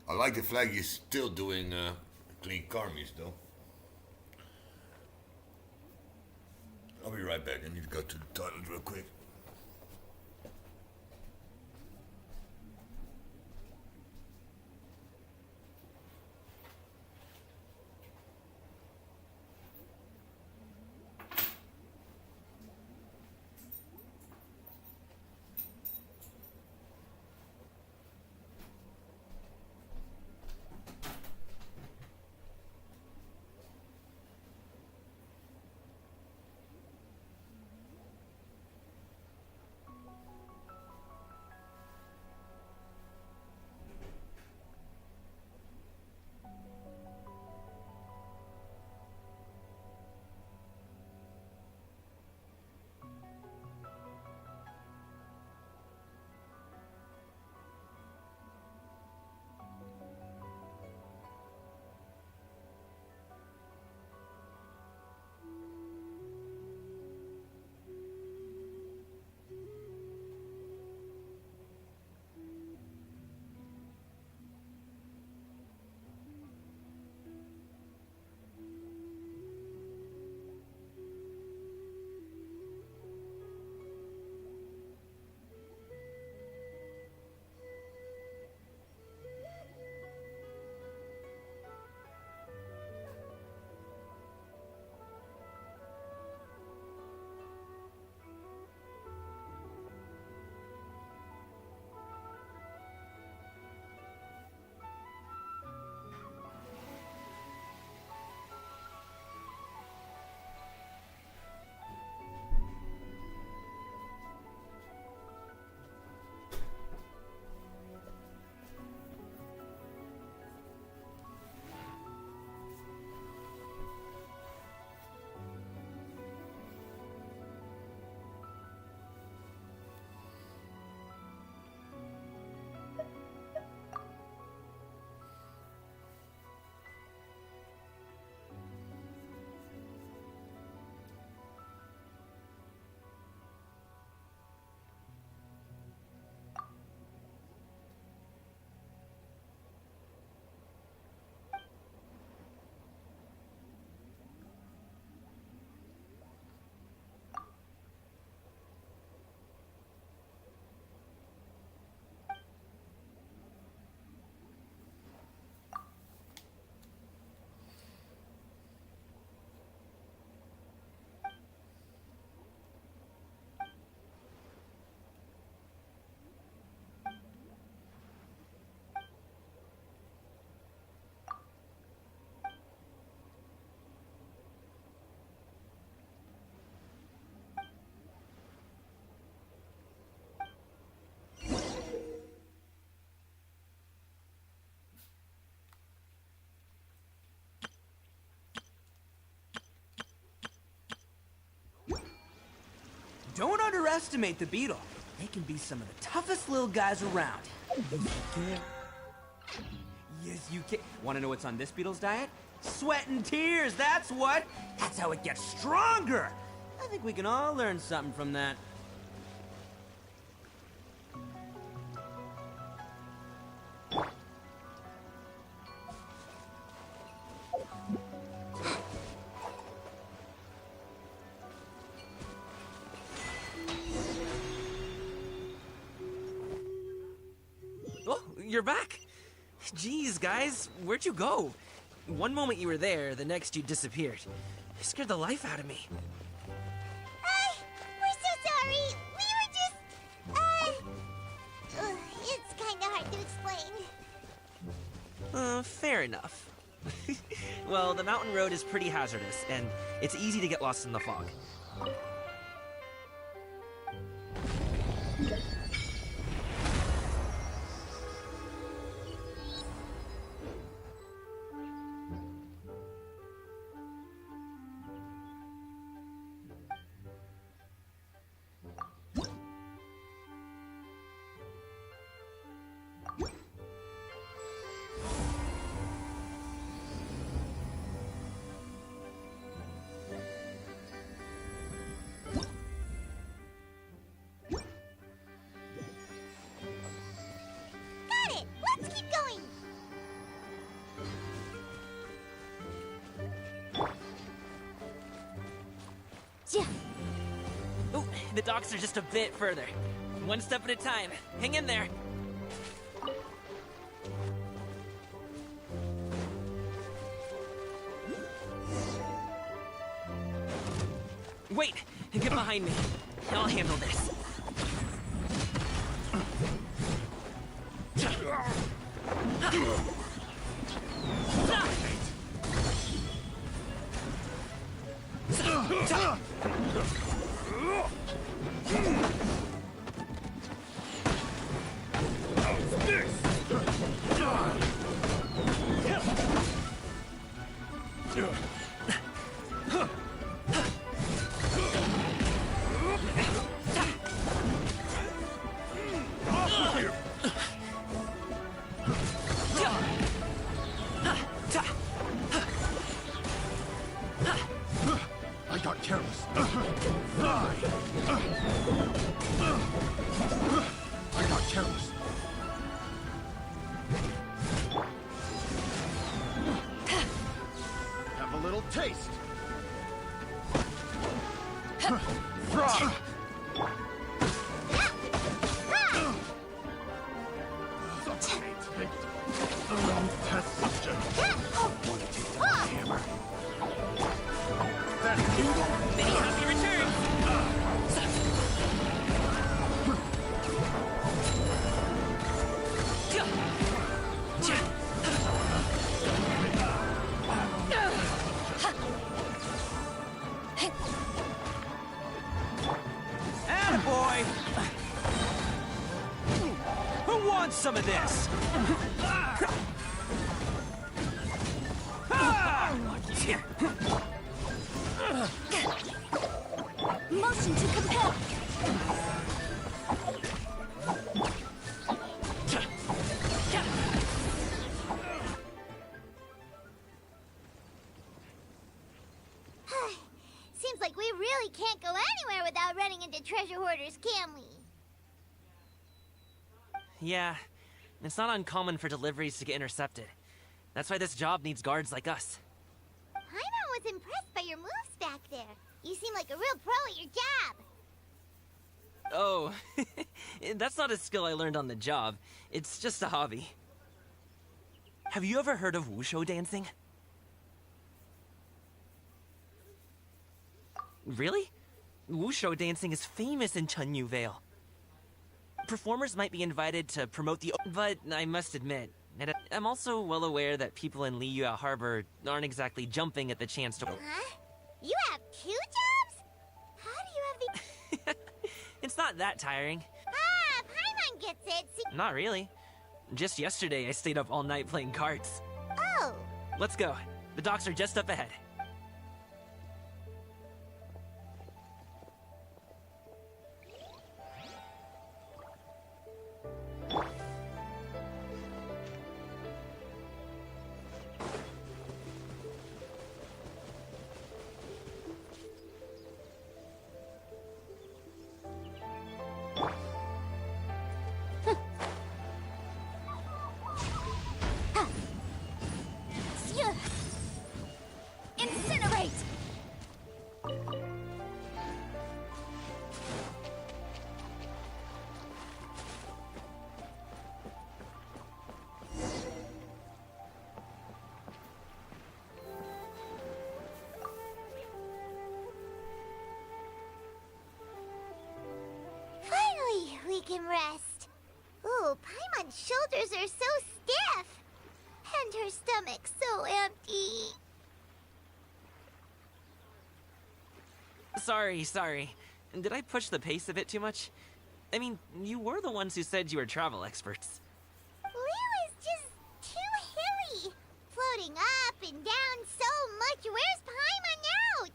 Speaker 4: I like the flag you're still doing clean karmies though. I'll be right back. I need to go to the toilet real quick.
Speaker 5: Don't underestimate the beetle. They can be some of the toughest little guys around. Yes, you can. Yes, you can. Want to know what's on this beetle's diet? Sweat and tears, that's what! That's how it gets stronger! I think we can all learn something from that.
Speaker 14: You're back. Jeez, guys, where'd you go? One moment you were there, the next you disappeared. You scared the life out of me.
Speaker 3: We're so sorry. We were just, it's kind of hard to explain.
Speaker 14: Fair enough. Well, the mountain road is pretty hazardous, and it's easy to get lost in the fog.
Speaker 3: Got it! Let's keep going!
Speaker 14: Ooh, the docks are just a bit further. One step at a time. Hang in there. Wait! Get behind me. I'll handle this.
Speaker 6: I got careless. I got careless. Have a little taste. Fry. Test subject. Want to take the hammer? That noodle.
Speaker 14: Many happy returns.
Speaker 5: Attaboy! Who wants some of this?
Speaker 3: Motion to compel! Seems like we really can't go anywhere without running into treasure hoarders, can we?
Speaker 14: Yeah, it's not uncommon for deliveries to get intercepted. That's why this job needs guards like us.
Speaker 3: Paimon was impressed by your moves back there. You seem like a real pro at your job.
Speaker 14: Oh, that's not a skill I learned on the job. It's just a hobby. Have you ever heard of wushu dancing? Really? Wushu dancing is famous in Chunyu Vale. Performers might be invited to promote the... But I must admit, I'm also well aware that people in Liyue Harbor aren't exactly jumping at the chance to...
Speaker 3: Huh? You have 2 jobs? How do you have the...
Speaker 14: It's not that tiring.
Speaker 3: Ah, Paimon gets it. See...
Speaker 14: Not really. Just yesterday, I stayed up all night playing cards.
Speaker 3: Oh.
Speaker 14: Let's go. The docks are just up ahead.
Speaker 1: Incinerate!
Speaker 3: Finally, we can rest. Ooh, Paimon's shoulders are so stiff. And her stomach so empty.
Speaker 14: Sorry. Did I push the pace a bit too much? I mean, you were the ones who said you were travel experts.
Speaker 3: Liyue is just too hilly. Floating up and down so much. Where's Paimon now?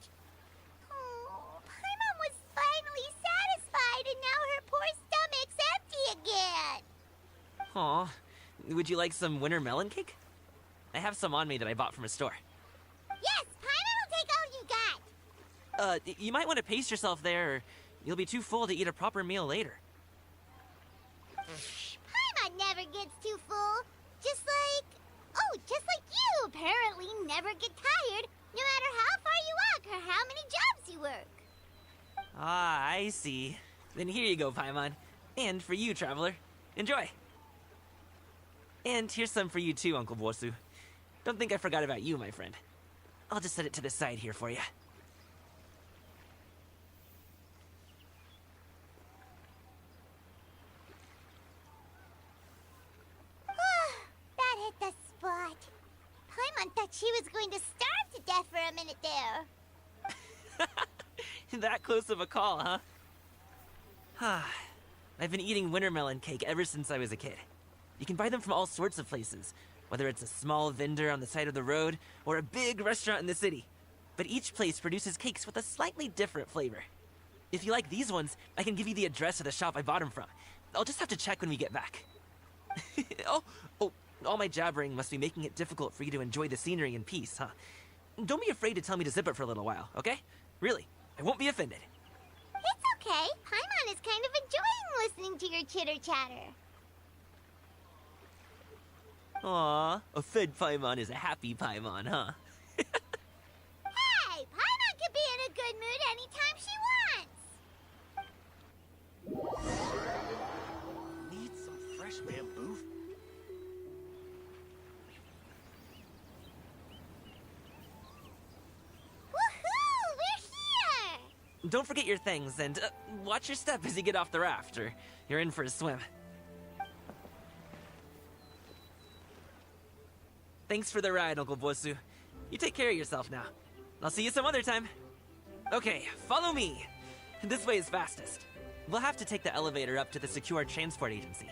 Speaker 3: Oh, Paimon was finally satisfied and now her poor stomach's empty again.
Speaker 14: Aw, would you like some winter melon cake? I have some on me that I bought from a store.
Speaker 3: Yes, Paimon will take all you got.
Speaker 14: You might want to pace yourself there, or you'll be too full to eat a proper meal later.
Speaker 3: Paimon never gets too full. Just like you apparently never get tired, no matter how far you walk or how many jobs you work.
Speaker 14: Ah, I see. Then here you go, Paimon. And for you, traveler. Enjoy. And here's some for you too, Uncle Bosu. Don't think I forgot about you, my friend. I'll just set it to the side here for you.
Speaker 3: That hit the spot. Paimon thought she was going to starve to death for a minute there.
Speaker 14: That close of a call, huh? I've been eating winter melon cake ever since I was a kid. You can buy them from all sorts of places, whether it's a small vendor on the side of the road or a big restaurant in the city. But each place produces cakes with a slightly different flavor. If you like these ones, I can give you the address of the shop I bought them from. I'll just have to check when we get back. Oh, all my jabbering must be making it difficult for you to enjoy the scenery in peace, huh? Don't be afraid to tell me to zip it for a little while, okay? Really, I won't be offended.
Speaker 3: It's okay. Paimon is kind of enjoying listening to your chitter-chatter.
Speaker 14: Aw, a fed Paimon is a happy Paimon, huh?
Speaker 3: Hey, Paimon can be in a good mood anytime she wants.
Speaker 13: Need some fresh bamboo?
Speaker 3: Woohoo! We're here!
Speaker 14: Don't forget your things, and watch your step as you get off the raft, or you're in for a swim. Thanks for the ride, Uncle Bosu. You take care of yourself now. I'll see you some other time. Okay, follow me. This way is fastest. We'll have to take the elevator up to the secure transport agency.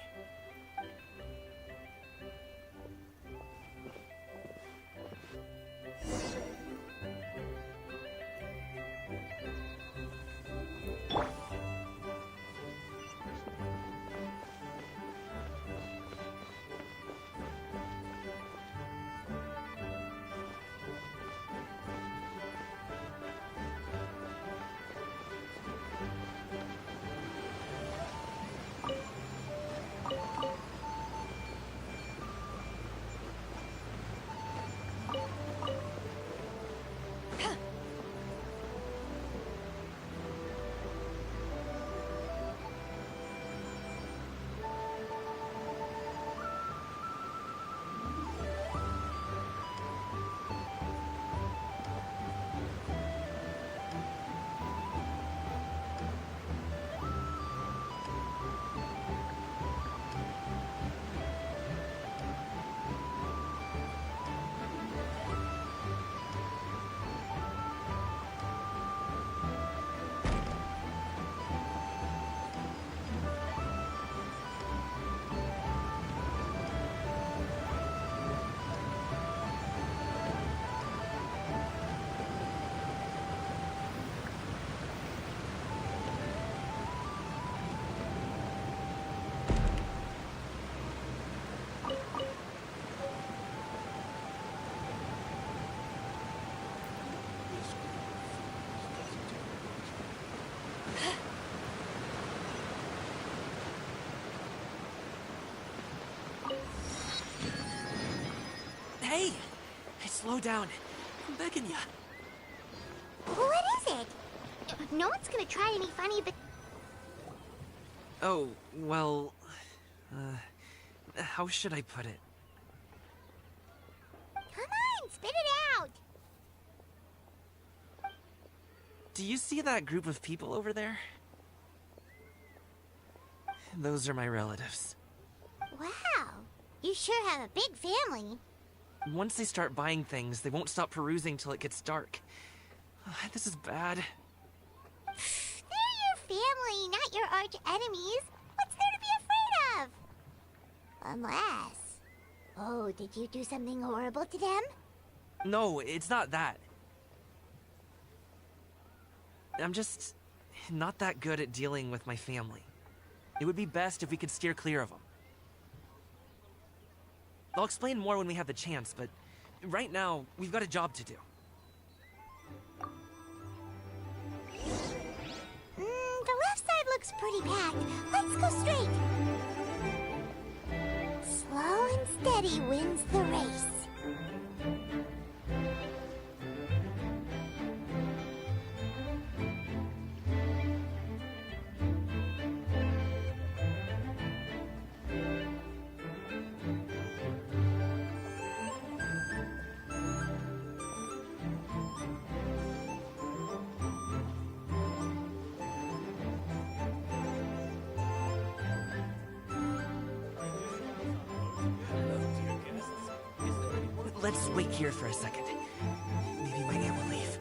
Speaker 14: Hey! Slow down. I'm begging ya.
Speaker 3: What is it? No one's gonna try any funny, but...
Speaker 14: Oh, well... how should I put it?
Speaker 3: Come on, spit it out!
Speaker 14: Do you see that group of people over there? Those are my relatives.
Speaker 3: Wow, you sure have a big family.
Speaker 14: Once they start buying things, they won't stop perusing till it gets dark. This is bad.
Speaker 3: They're your family, not your arch enemies. Unless... Oh, did you do something horrible to them?
Speaker 14: No, it's not that. I'm just not that good at dealing with my family. It would be best if we could steer clear of them. I'll explain more when we have the chance, but right now, we've got a job to do.
Speaker 3: The left side looks pretty packed. Let's go straight. Slow and steady wins the race.
Speaker 14: Let's wait here for a second. Maybe my aunt will leave.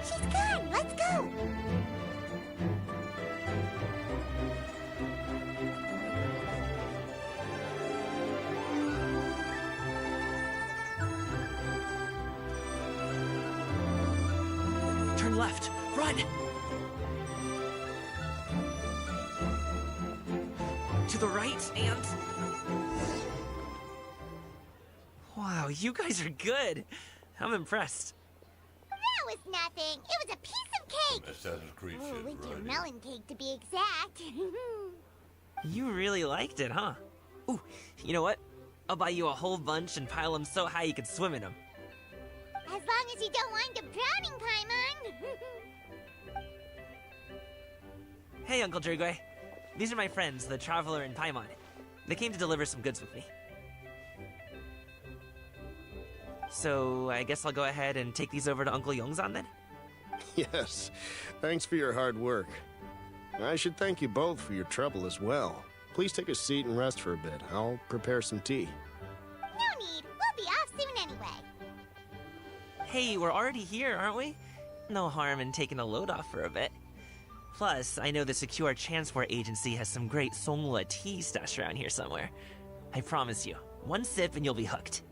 Speaker 3: She's gone! Let's go!
Speaker 14: Turn left. Run! To the right and... Wow, you guys are good. I'm impressed.
Speaker 3: That was nothing. It was a piece of cake.
Speaker 4: Assassin's Creed
Speaker 3: Oh,
Speaker 4: shit,
Speaker 3: winter
Speaker 4: right?
Speaker 3: melon cake to be exact.
Speaker 14: You really liked it, huh? Ooh, you know what? I'll buy you a whole bunch and pile them so high you can swim in them.
Speaker 3: As long as you don't wind up drowning, Paimon.
Speaker 14: Hey, Uncle Drugway. These are my friends, the Traveler and Paimon. They came to deliver some goods with me. So, I guess I'll go ahead and take these over to Uncle Yongzan then?
Speaker 13: Yes, thanks for your hard work. I should thank you both for your trouble as well. Please take a seat and rest for a bit. I'll prepare some tea.
Speaker 3: No need. We'll be off soon anyway.
Speaker 14: Hey, we're already here, aren't we? No harm in taking a load off for a bit. Plus, I know the Secure Transport Agency has some great Songhua tea stashed around here somewhere. I promise you, one sip and you'll be hooked.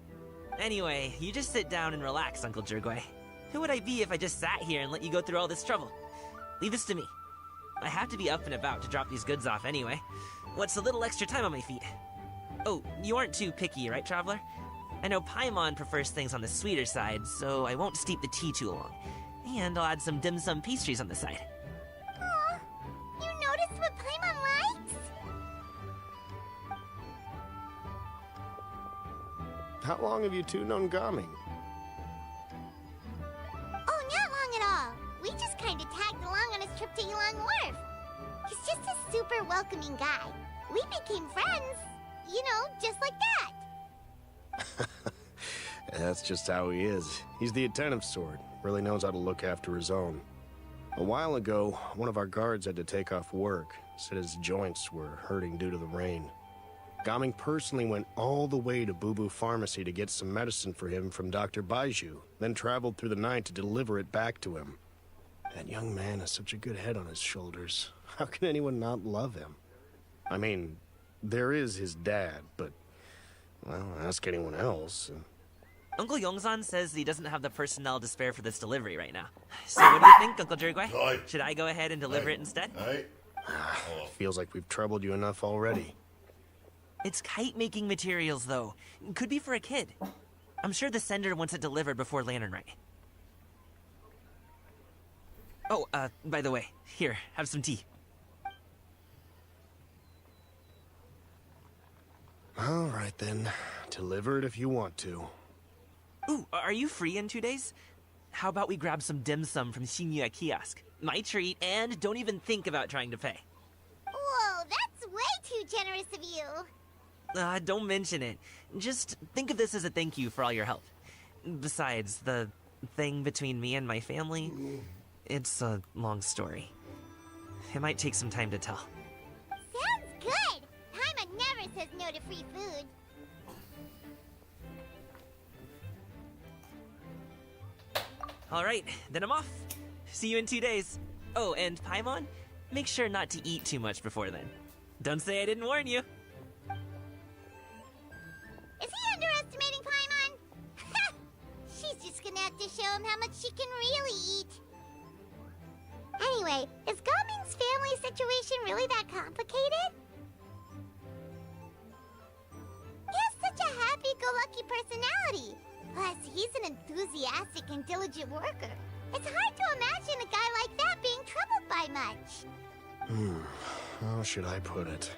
Speaker 14: Anyway, you just sit down and relax, Uncle Drugway. Who would I be if I just sat here and let you go through all this trouble? Leave this to me. I have to be up and about to drop these goods off anyway. What's a little extra time on my feet? Oh, you aren't too picky, right, Traveler? I know Paimon prefers things on the sweeter side, so I won't steep the tea too long. And I'll add some dim sum pastries on the side.
Speaker 3: Aw, you noticed what Paimon likes?
Speaker 13: How long have you two known Gaming?
Speaker 3: Oh, not long at all. We just kind of tagged along on his trip to Yulong Wharf. He's just a super welcoming guy. We became friends. You know, just like that.
Speaker 13: That's just how he is. He's the attentive sort. Really knows how to look after his own. A while ago, one of our guards had to take off work. Said his joints were hurting due to the rain. Gaming personally went all the way to Boo Boo Pharmacy to get some medicine for him from Dr. Baiju, then traveled through the night to deliver it back to him. That young man has such a good head on his shoulders. How can anyone not love him? I mean, there is his dad, but, well, ask anyone else.
Speaker 14: Uncle Yongzan says he doesn't have the personnel to spare for this delivery right now. So what do you think, Uncle Drugway? Should I go ahead and deliver it instead?
Speaker 13: Feels like we've troubled you enough already.
Speaker 14: It's kite-making materials, though. Could be for a kid. I'm sure the sender wants it delivered before Lantern Rite. Oh, by the way, here, have some tea.
Speaker 13: All right, then. Deliver it if you want to.
Speaker 14: Ooh, are you free in 2 days? How about we grab some dim sum from Shinya Kiosk? My treat, and don't even think about trying to pay.
Speaker 3: Whoa, that's way too generous of you.
Speaker 14: Don't mention it. Just think of this as a thank you for all your help. Besides, the thing between me and my family, it's a long story. It might take some time to tell.
Speaker 3: Sounds good. Paimon never says no to free food.
Speaker 14: Alright, then I'm off. See you in 2 days. Oh, and Paimon, make sure not to eat too much before then. Don't say I didn't warn you.
Speaker 3: Is he underestimating Paimon? She's just gonna have to show him how much she can really eat. Anyway, is Gaming's family situation really that complicated? He has such a happy-go-lucky personality. Plus, he's an enthusiastic and diligent worker. It's hard to imagine a guy like that being troubled by much.
Speaker 13: How should I put it?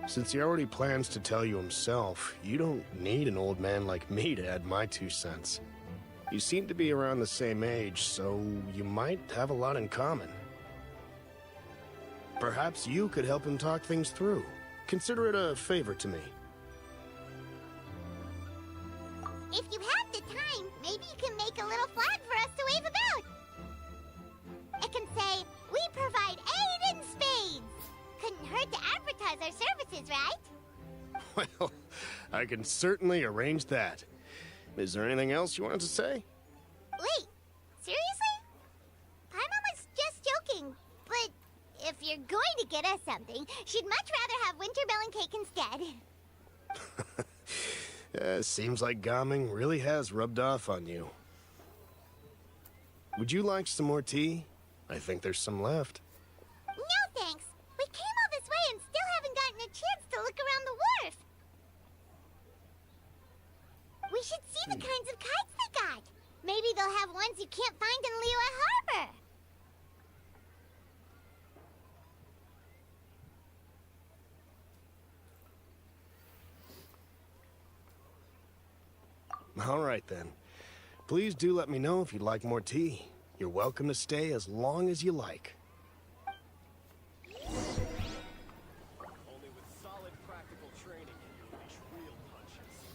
Speaker 13: Since he already plans to tell you himself, you don't need an old man like me to add my 2 cents. You seem to be around the same age, so you might have a lot in common. Perhaps you could help him talk things through. Consider it a favor to me.
Speaker 3: If you have the time, maybe you can make a little flag for us to wave about. It can say, "We provide aid in spades." Couldn't hurt to advertise our services, right?
Speaker 13: Well, I can certainly arrange that. Is there anything else you wanted to say?
Speaker 3: Wait, seriously? Paimon was just joking, but if you're going to get us something, she'd much rather have winter melon cake instead.
Speaker 13: Seems like Gaming really has rubbed off on you. Would you like some more tea? I think there's some left.
Speaker 3: No thanks. We came all this way and still haven't gotten a chance to look around the wharf. We should see the kinds of kites they got. Maybe they'll have ones you can't find in Liyue Harbor.
Speaker 13: All right, then. Please do let me know if you'd like more tea. You're welcome to stay as long as you like.
Speaker 15: Only with solid practical training can you unleash real punches.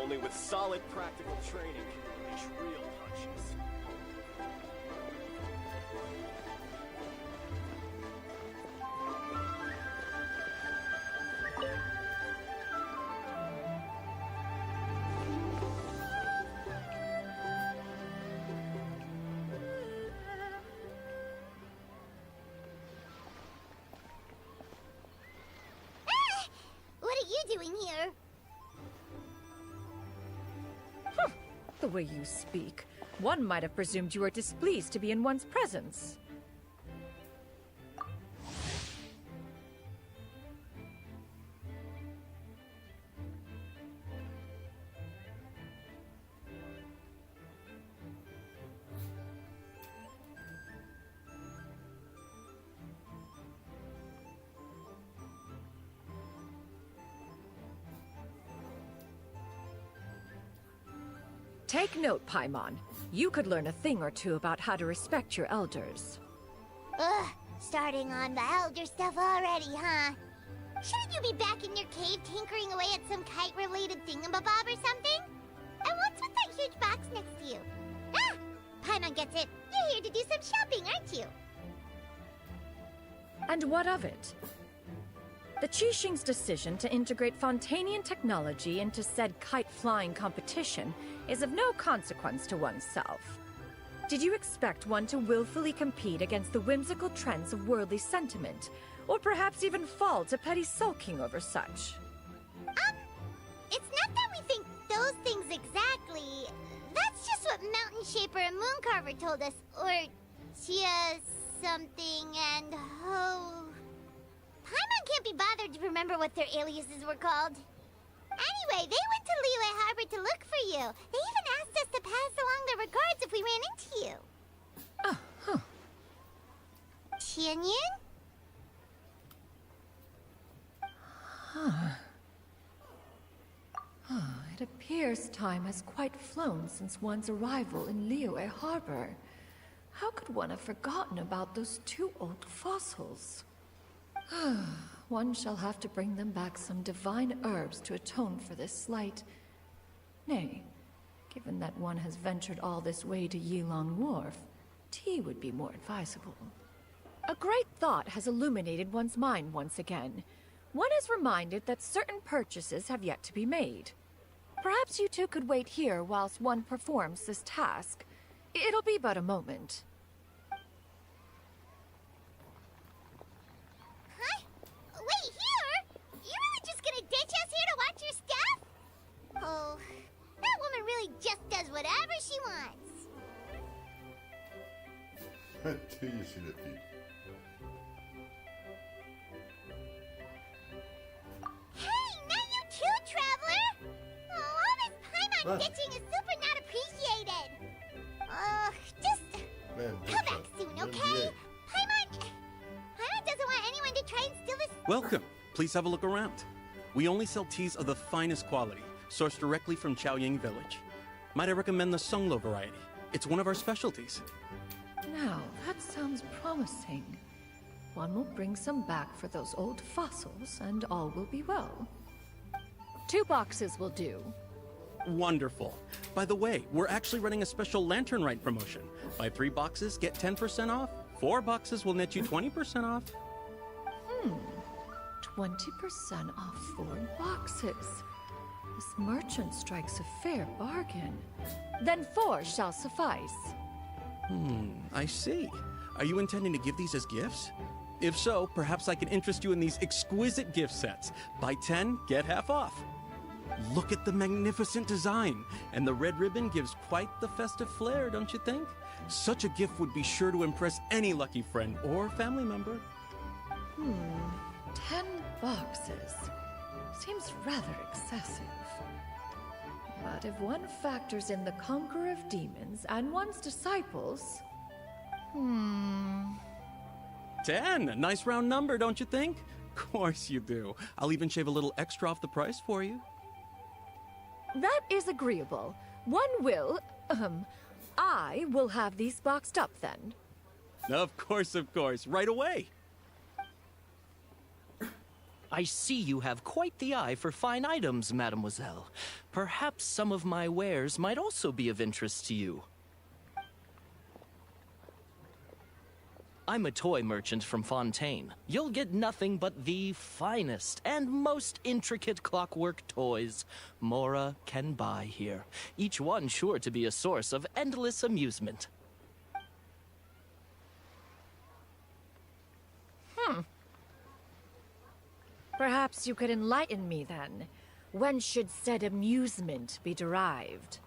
Speaker 15: Only with solid practical training can you unleash real punches.
Speaker 3: you doing here?
Speaker 16: The way you speak, one might have presumed you were displeased to be in one's presence. Take note, Paimon. You could learn a thing or two about how to respect your elders.
Speaker 3: Ugh, starting on the elder stuff already, huh? Shouldn't you be back in your cave tinkering away at some kite-related thingamabob or something? And what's with that huge box next to you? Ah! Paimon gets it. You're here to do some shopping, aren't you?
Speaker 16: And what of it? The Qixing's decision to integrate Fontanian technology into said kite-flying competition is of no consequence to oneself. Did you expect one to willfully compete against the whimsical trends of worldly sentiment, or perhaps even fall to petty sulking over such?
Speaker 3: It's not that we think those things exactly. That's just what Mountain Shaper and Mooncarver told us, or Chia something and Ho... Paimon can't be bothered to remember what their aliases were called. Anyway, they went to Liyue Harbor to look for you. They even asked us to pass along their regards if we ran into you.
Speaker 16: Oh, huh.
Speaker 3: Tianyun?
Speaker 16: It appears time has quite flown since one's arrival in Liyue Harbor. How could one have forgotten about those two old fossils? One shall have to bring them back some divine herbs to atone for this slight. Nay, given that one has ventured all this way to Yilong Wharf, tea would be more advisable. A great thought has illuminated one's mind once again. One is reminded that certain purchases have yet to be made. Perhaps you two could wait here whilst one performs this task. It'll be but a moment.
Speaker 3: Wait, here? You really just gonna ditch us here to watch your stuff? Oh, that woman really just does whatever she wants.
Speaker 4: Do you see the feet?
Speaker 3: Hey, not you too, Traveler! Oh, all this Paimon ditching is super not appreciated. Just come back soon, okay? Paimon doesn't want anyone to try and steal this.
Speaker 17: Welcome. Please have a look around. We only sell teas of the finest quality, sourced directly from Chaoying Village. Might I recommend the Sunglo variety? It's one of our specialties.
Speaker 16: Now, that sounds promising. One will bring some back for those old fossils, and all will be well. 2 boxes will do.
Speaker 17: Wonderful. By the way, we're actually running a special Lantern Rite promotion. Buy 3 boxes, get 10% off. 4 boxes will net you 20% off.
Speaker 16: 20% off 4 boxes. This merchant strikes a fair bargain. Then 4 shall suffice.
Speaker 17: I see. Are you intending to give these as gifts? If so, perhaps I can interest you in these exquisite gift sets. Buy 10, get half off. Look at the magnificent design, and the red ribbon gives quite the festive flair, don't you think? Such a gift would be sure to impress any lucky friend or family member.
Speaker 16: 10 boxes. Seems rather excessive. But if one factors in the Conqueror of Demons and one's disciples...
Speaker 17: 10! Nice round number, don't you think? Of course you do. I'll even shave a little extra off the price for you.
Speaker 16: That is agreeable. One will... I will have these boxed up then.
Speaker 17: Of course, right away.
Speaker 18: I see you have quite the eye for fine items, mademoiselle. Perhaps some of my wares might also be of interest to you. I'm a toy merchant from Fontaine. You'll get nothing but the finest and most intricate clockwork toys Mora can buy here. Each one sure to be a source of endless amusement.
Speaker 16: Perhaps you could enlighten me then. When should said amusement be derived?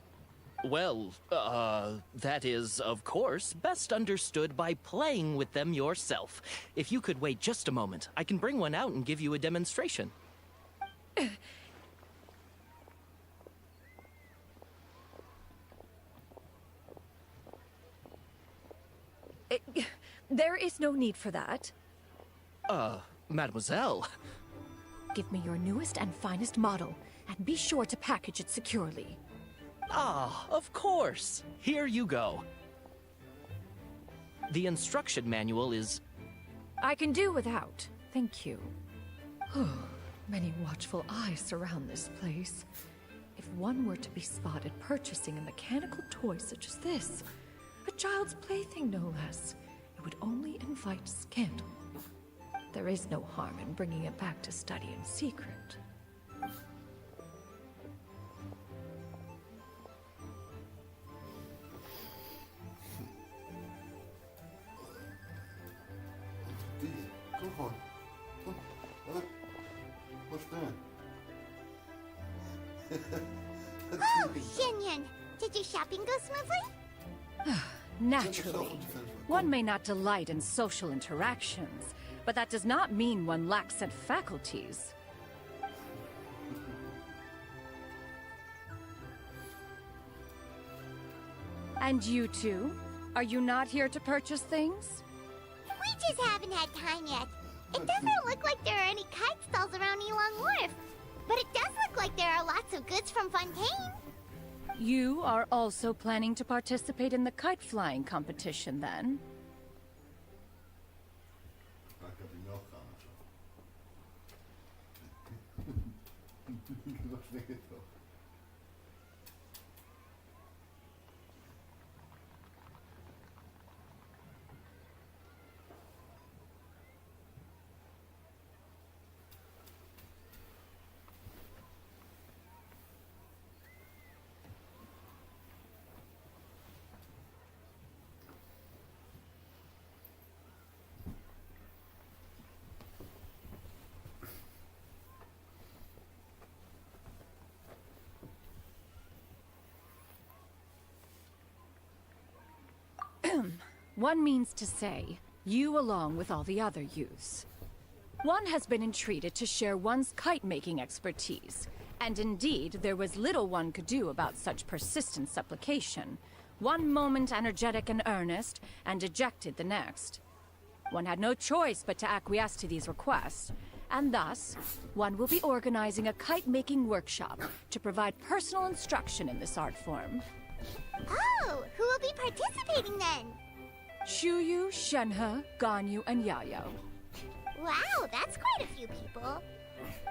Speaker 18: Well, that is, of course, best understood by playing with them yourself. If you could wait just a moment, I can bring one out and give you a demonstration.
Speaker 16: There is no need for that.
Speaker 18: Mademoiselle.
Speaker 16: Give me your newest and finest model, and be sure to package it securely.
Speaker 18: Ah, of course. Here you go. The instruction manual is...
Speaker 16: I can do without, thank you. Many watchful eyes surround this place. If one were to be spotted purchasing a mechanical toy such as this, a child's plaything no less, it would only invite scandal. There is no harm in bringing it back to study in secret.
Speaker 4: Come on. What's that?
Speaker 3: Oh, Shinyan! Did your shopping go smoothly?
Speaker 16: Naturally. One may not delight in social interactions, but that does not mean one lacks said faculties. And you two? Are you not here to purchase things?
Speaker 3: We just haven't had time yet. It doesn't look like there are any kite stalls around Elong Wharf. But it does look like there are lots of goods from Fontaine.
Speaker 16: You are also planning to participate in the kite flying competition, then? One means to say, you along with all the other youths. One has been entreated to share one's kite-making expertise, and indeed, there was little one could do about such persistent supplication. One moment energetic and earnest, and dejected the next. One had no choice but to acquiesce to these requests, and thus, one will be organizing a kite-making workshop to provide personal instruction in this art form.
Speaker 3: Oh, who will be participating then?
Speaker 16: Shuyu, Shenhe, Ganyu, and Yayo.
Speaker 3: Wow, that's quite a few people.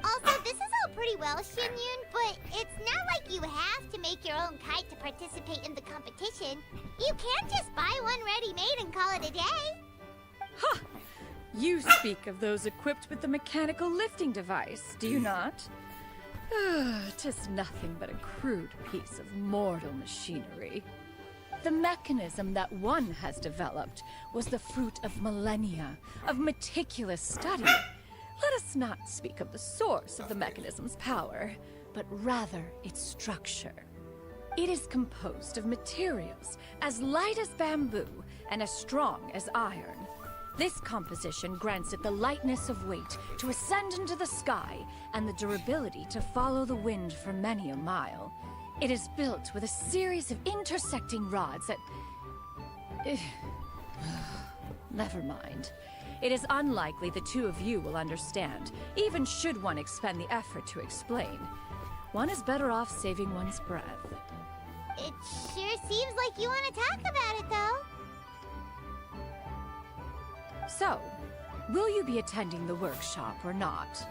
Speaker 3: Also, this is all pretty well, Xinyun, but it's not like you have to make your own kite to participate in the competition. You can't just buy one ready-made and call it a day.
Speaker 16: Ha! You speak of those equipped with the mechanical lifting device, do you not? 'Tis nothing but a crude piece of mortal machinery. The mechanism that one has developed was the fruit of millennia of meticulous study. Let us not speak of the source of the mechanism's power, but rather its structure. It is composed of materials as light as bamboo and as strong as iron. This composition grants it the lightness of weight to ascend into the sky and the durability to follow the wind for many a mile. It is built with a series of intersecting rods that... Never mind. It is unlikely the two of you will understand, even should one expend the effort to explain. One is better off saving one's breath.
Speaker 3: It sure seems like you want to talk about it, though.
Speaker 16: So, will you be attending the workshop or not?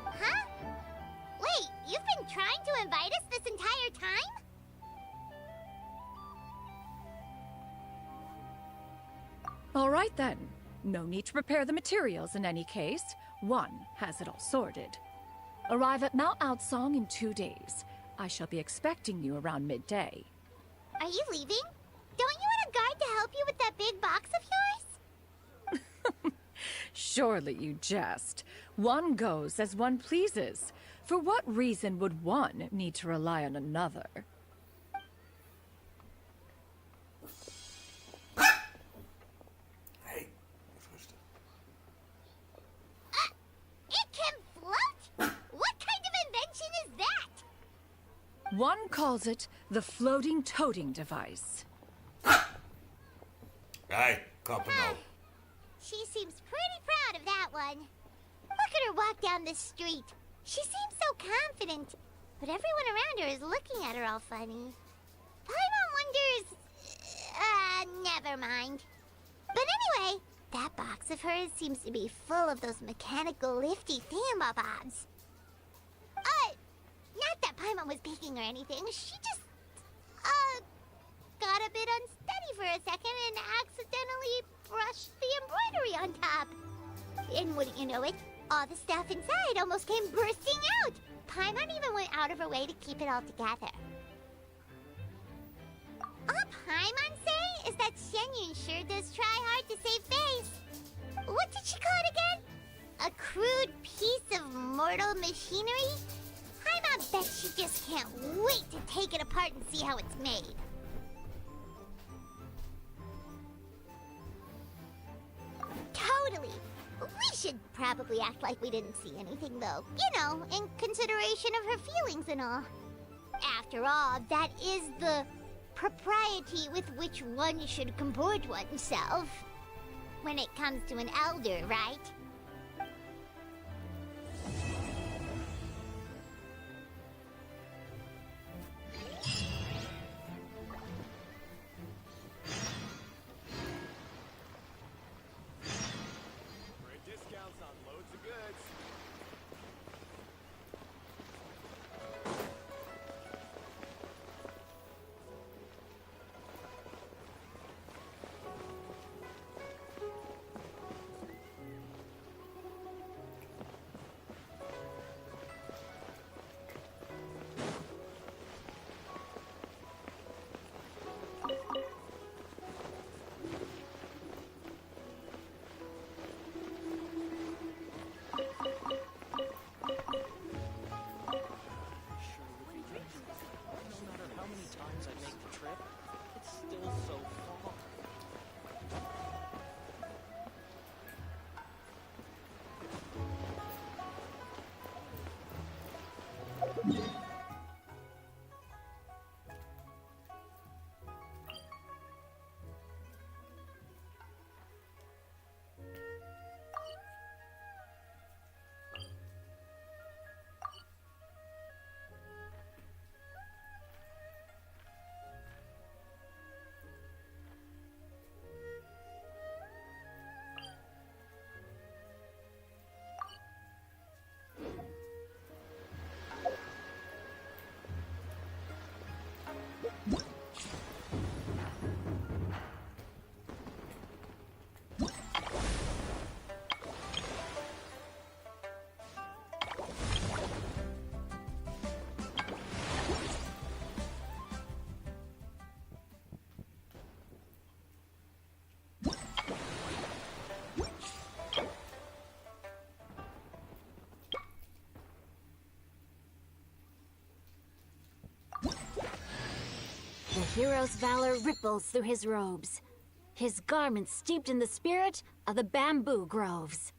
Speaker 3: Huh? Wait, you've been trying to invite us this entire time?
Speaker 16: All right then. No need to prepare the materials in any case. One has it all sorted. Arrive at Mount Outsong in 2 days. I shall be expecting you around midday.
Speaker 3: Are you leaving? Don't you want a guard to help you with that big box of yours?
Speaker 16: Surely you jest. One goes as one pleases. For what reason would one need to rely on another?
Speaker 3: It can float? What kind of invention is that?
Speaker 16: One calls it the floating toting device.
Speaker 4: Hey, couple no.
Speaker 3: She seems pretty proud of that one. Look at her walk down the street. She seems so confident, but everyone around her is looking at her all funny. Paimon wonders... never mind. But anyway, that box of hers seems to be full of those mechanical lifty thingamabobs. Not that Paimon was peeking or anything. She just, got a bit unsteady for a second and accidentally brushed the embroidery on top. And wouldn't you know it, all the stuff inside almost came bursting out. Paimon even went out of her way to keep it all together. All Paimon say is that Shenyun sure does try hard to save face. What did she call it again? A crude piece of mortal machinery? Paimon bet she just can't wait to take it apart and see how it's made. Totally. We should probably act like we didn't see anything, though. You know, in consideration of her feelings and all. After all, that is the propriety with which one should comport oneself. When it comes to an elder, right?
Speaker 15: Great discounts on loads of goods.
Speaker 18: No matter how many times I make the trip, it's still so far.
Speaker 19: The hero's valor ripples through his robes. His garments steeped in the spirit of the bamboo groves.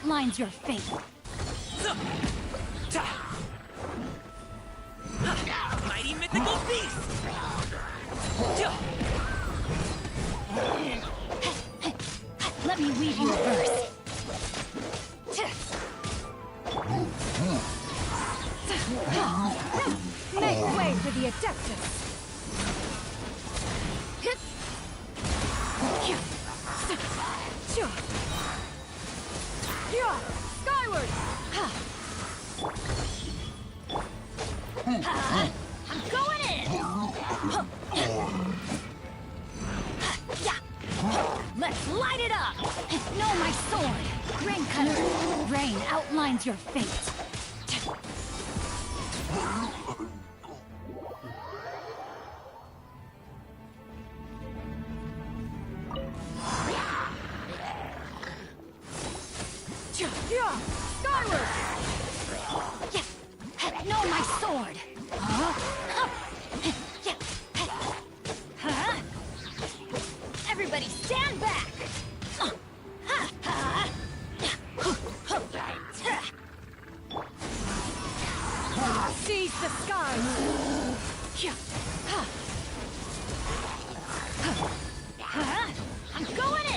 Speaker 1: outlines your fate.
Speaker 14: Mighty mythical beast!
Speaker 1: Let me weave you a verse. Make way for the Adeptus! Skyward! I'm going in! Let's light it up! Know my sword! Rain Cutter! Rain outlines your fate! Skyward! Know my sword! Everybody stand back! Seize the skies! I'm going in!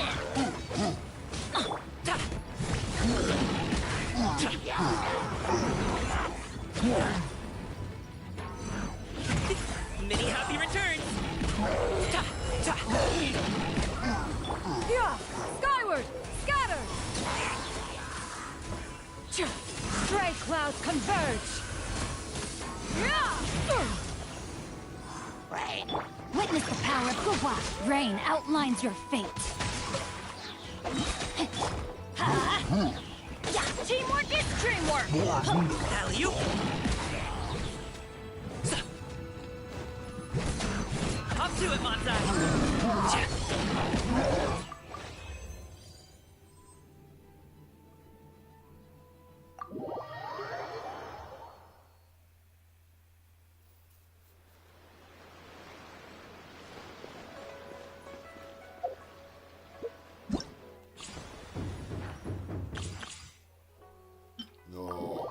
Speaker 14: Many happy returns!
Speaker 1: Skyward! Scatter! Stray clouds converge! Witness the power of Guwa! Rain outlines your fate! Teamwork is dreamwork!
Speaker 14: Alley-oop! Up to it, Monzai!
Speaker 4: No.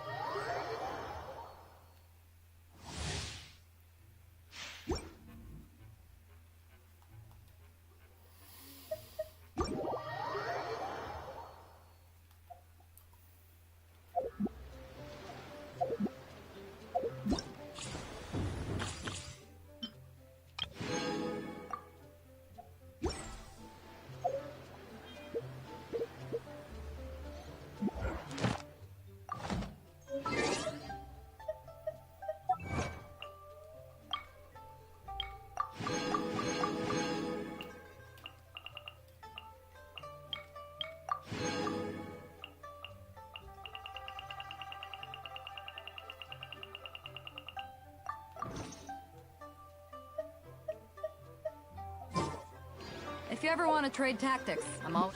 Speaker 8: If you ever want to trade tactics, I'm all...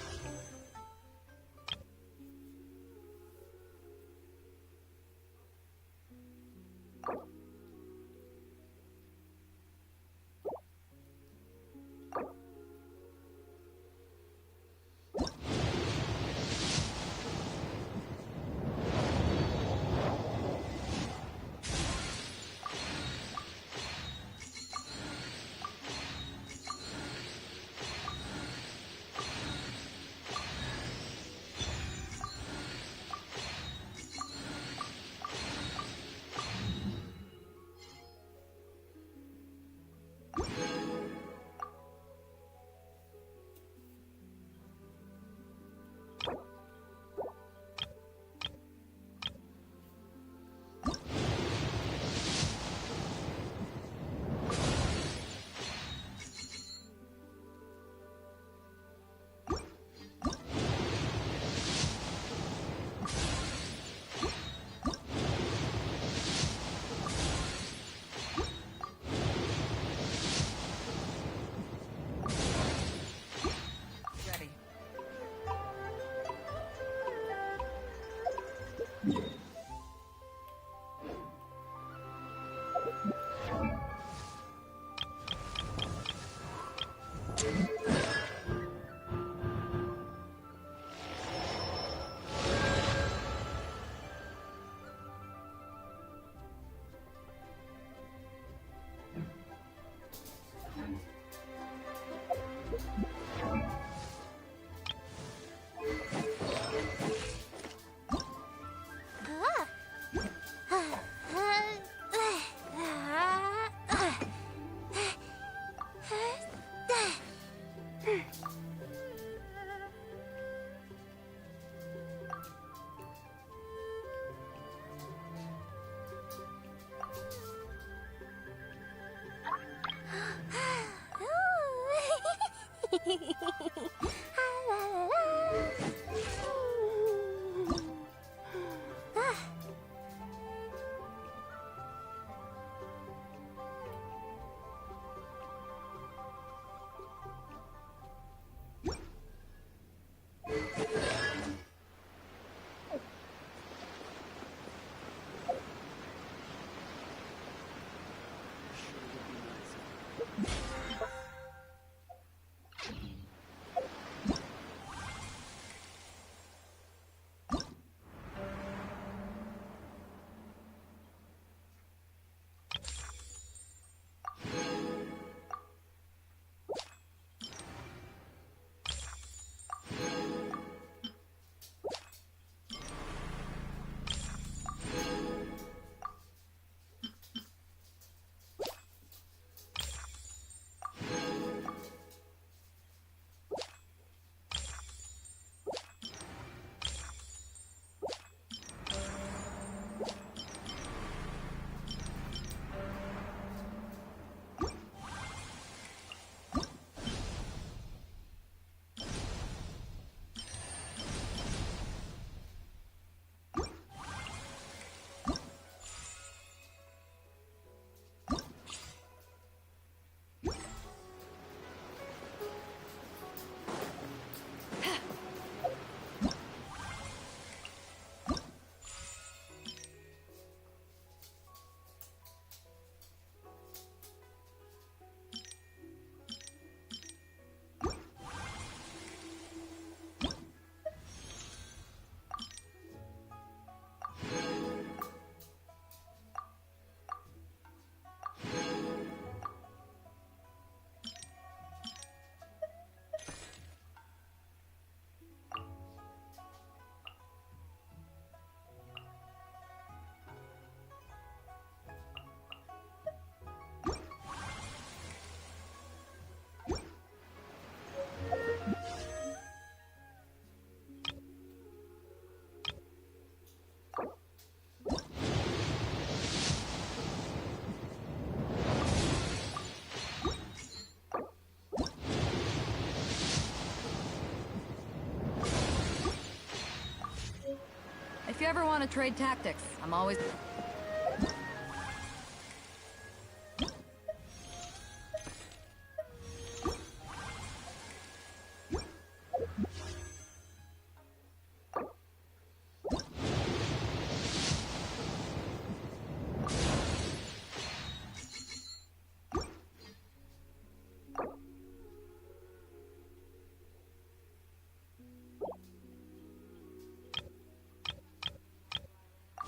Speaker 8: ever want to trade tactics, I'm always...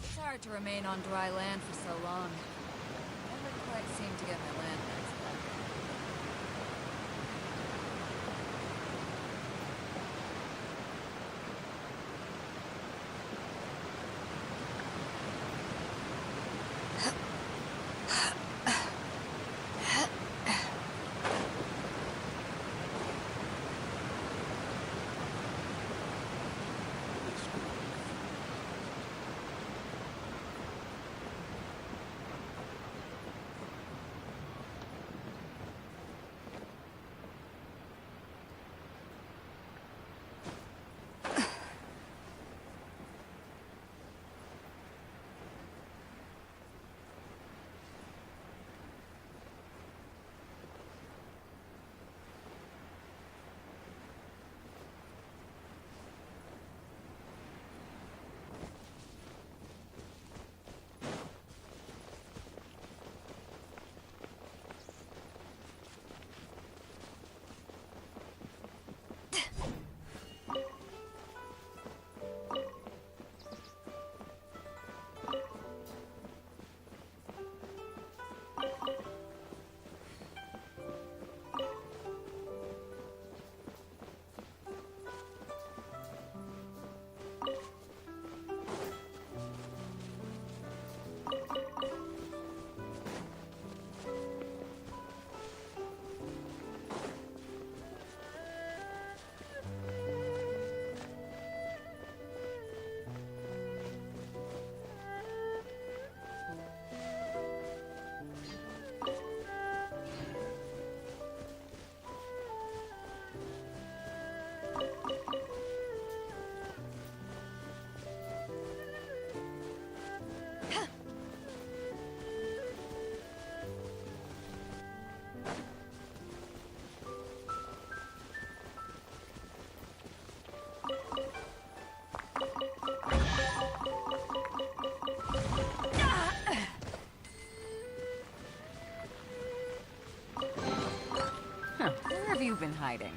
Speaker 8: It's hard to remain on dry land for so long. Never quite seem to get my land rights back. Where have you been hiding?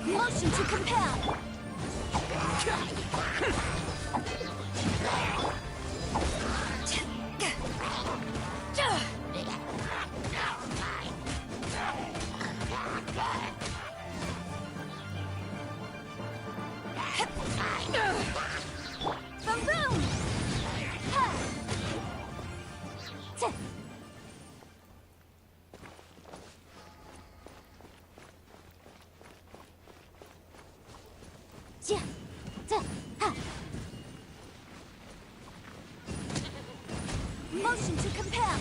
Speaker 19: Motion to compel!
Speaker 3: Boom!
Speaker 19: Motion to compel!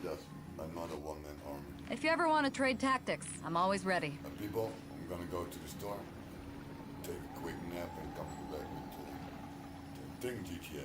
Speaker 4: Yes, I'm not a one-man army.
Speaker 8: If you ever want to trade tactics, I'm always ready.
Speaker 4: People, I'm gonna go to the store, take a quick nap, and come back with the thing GTA.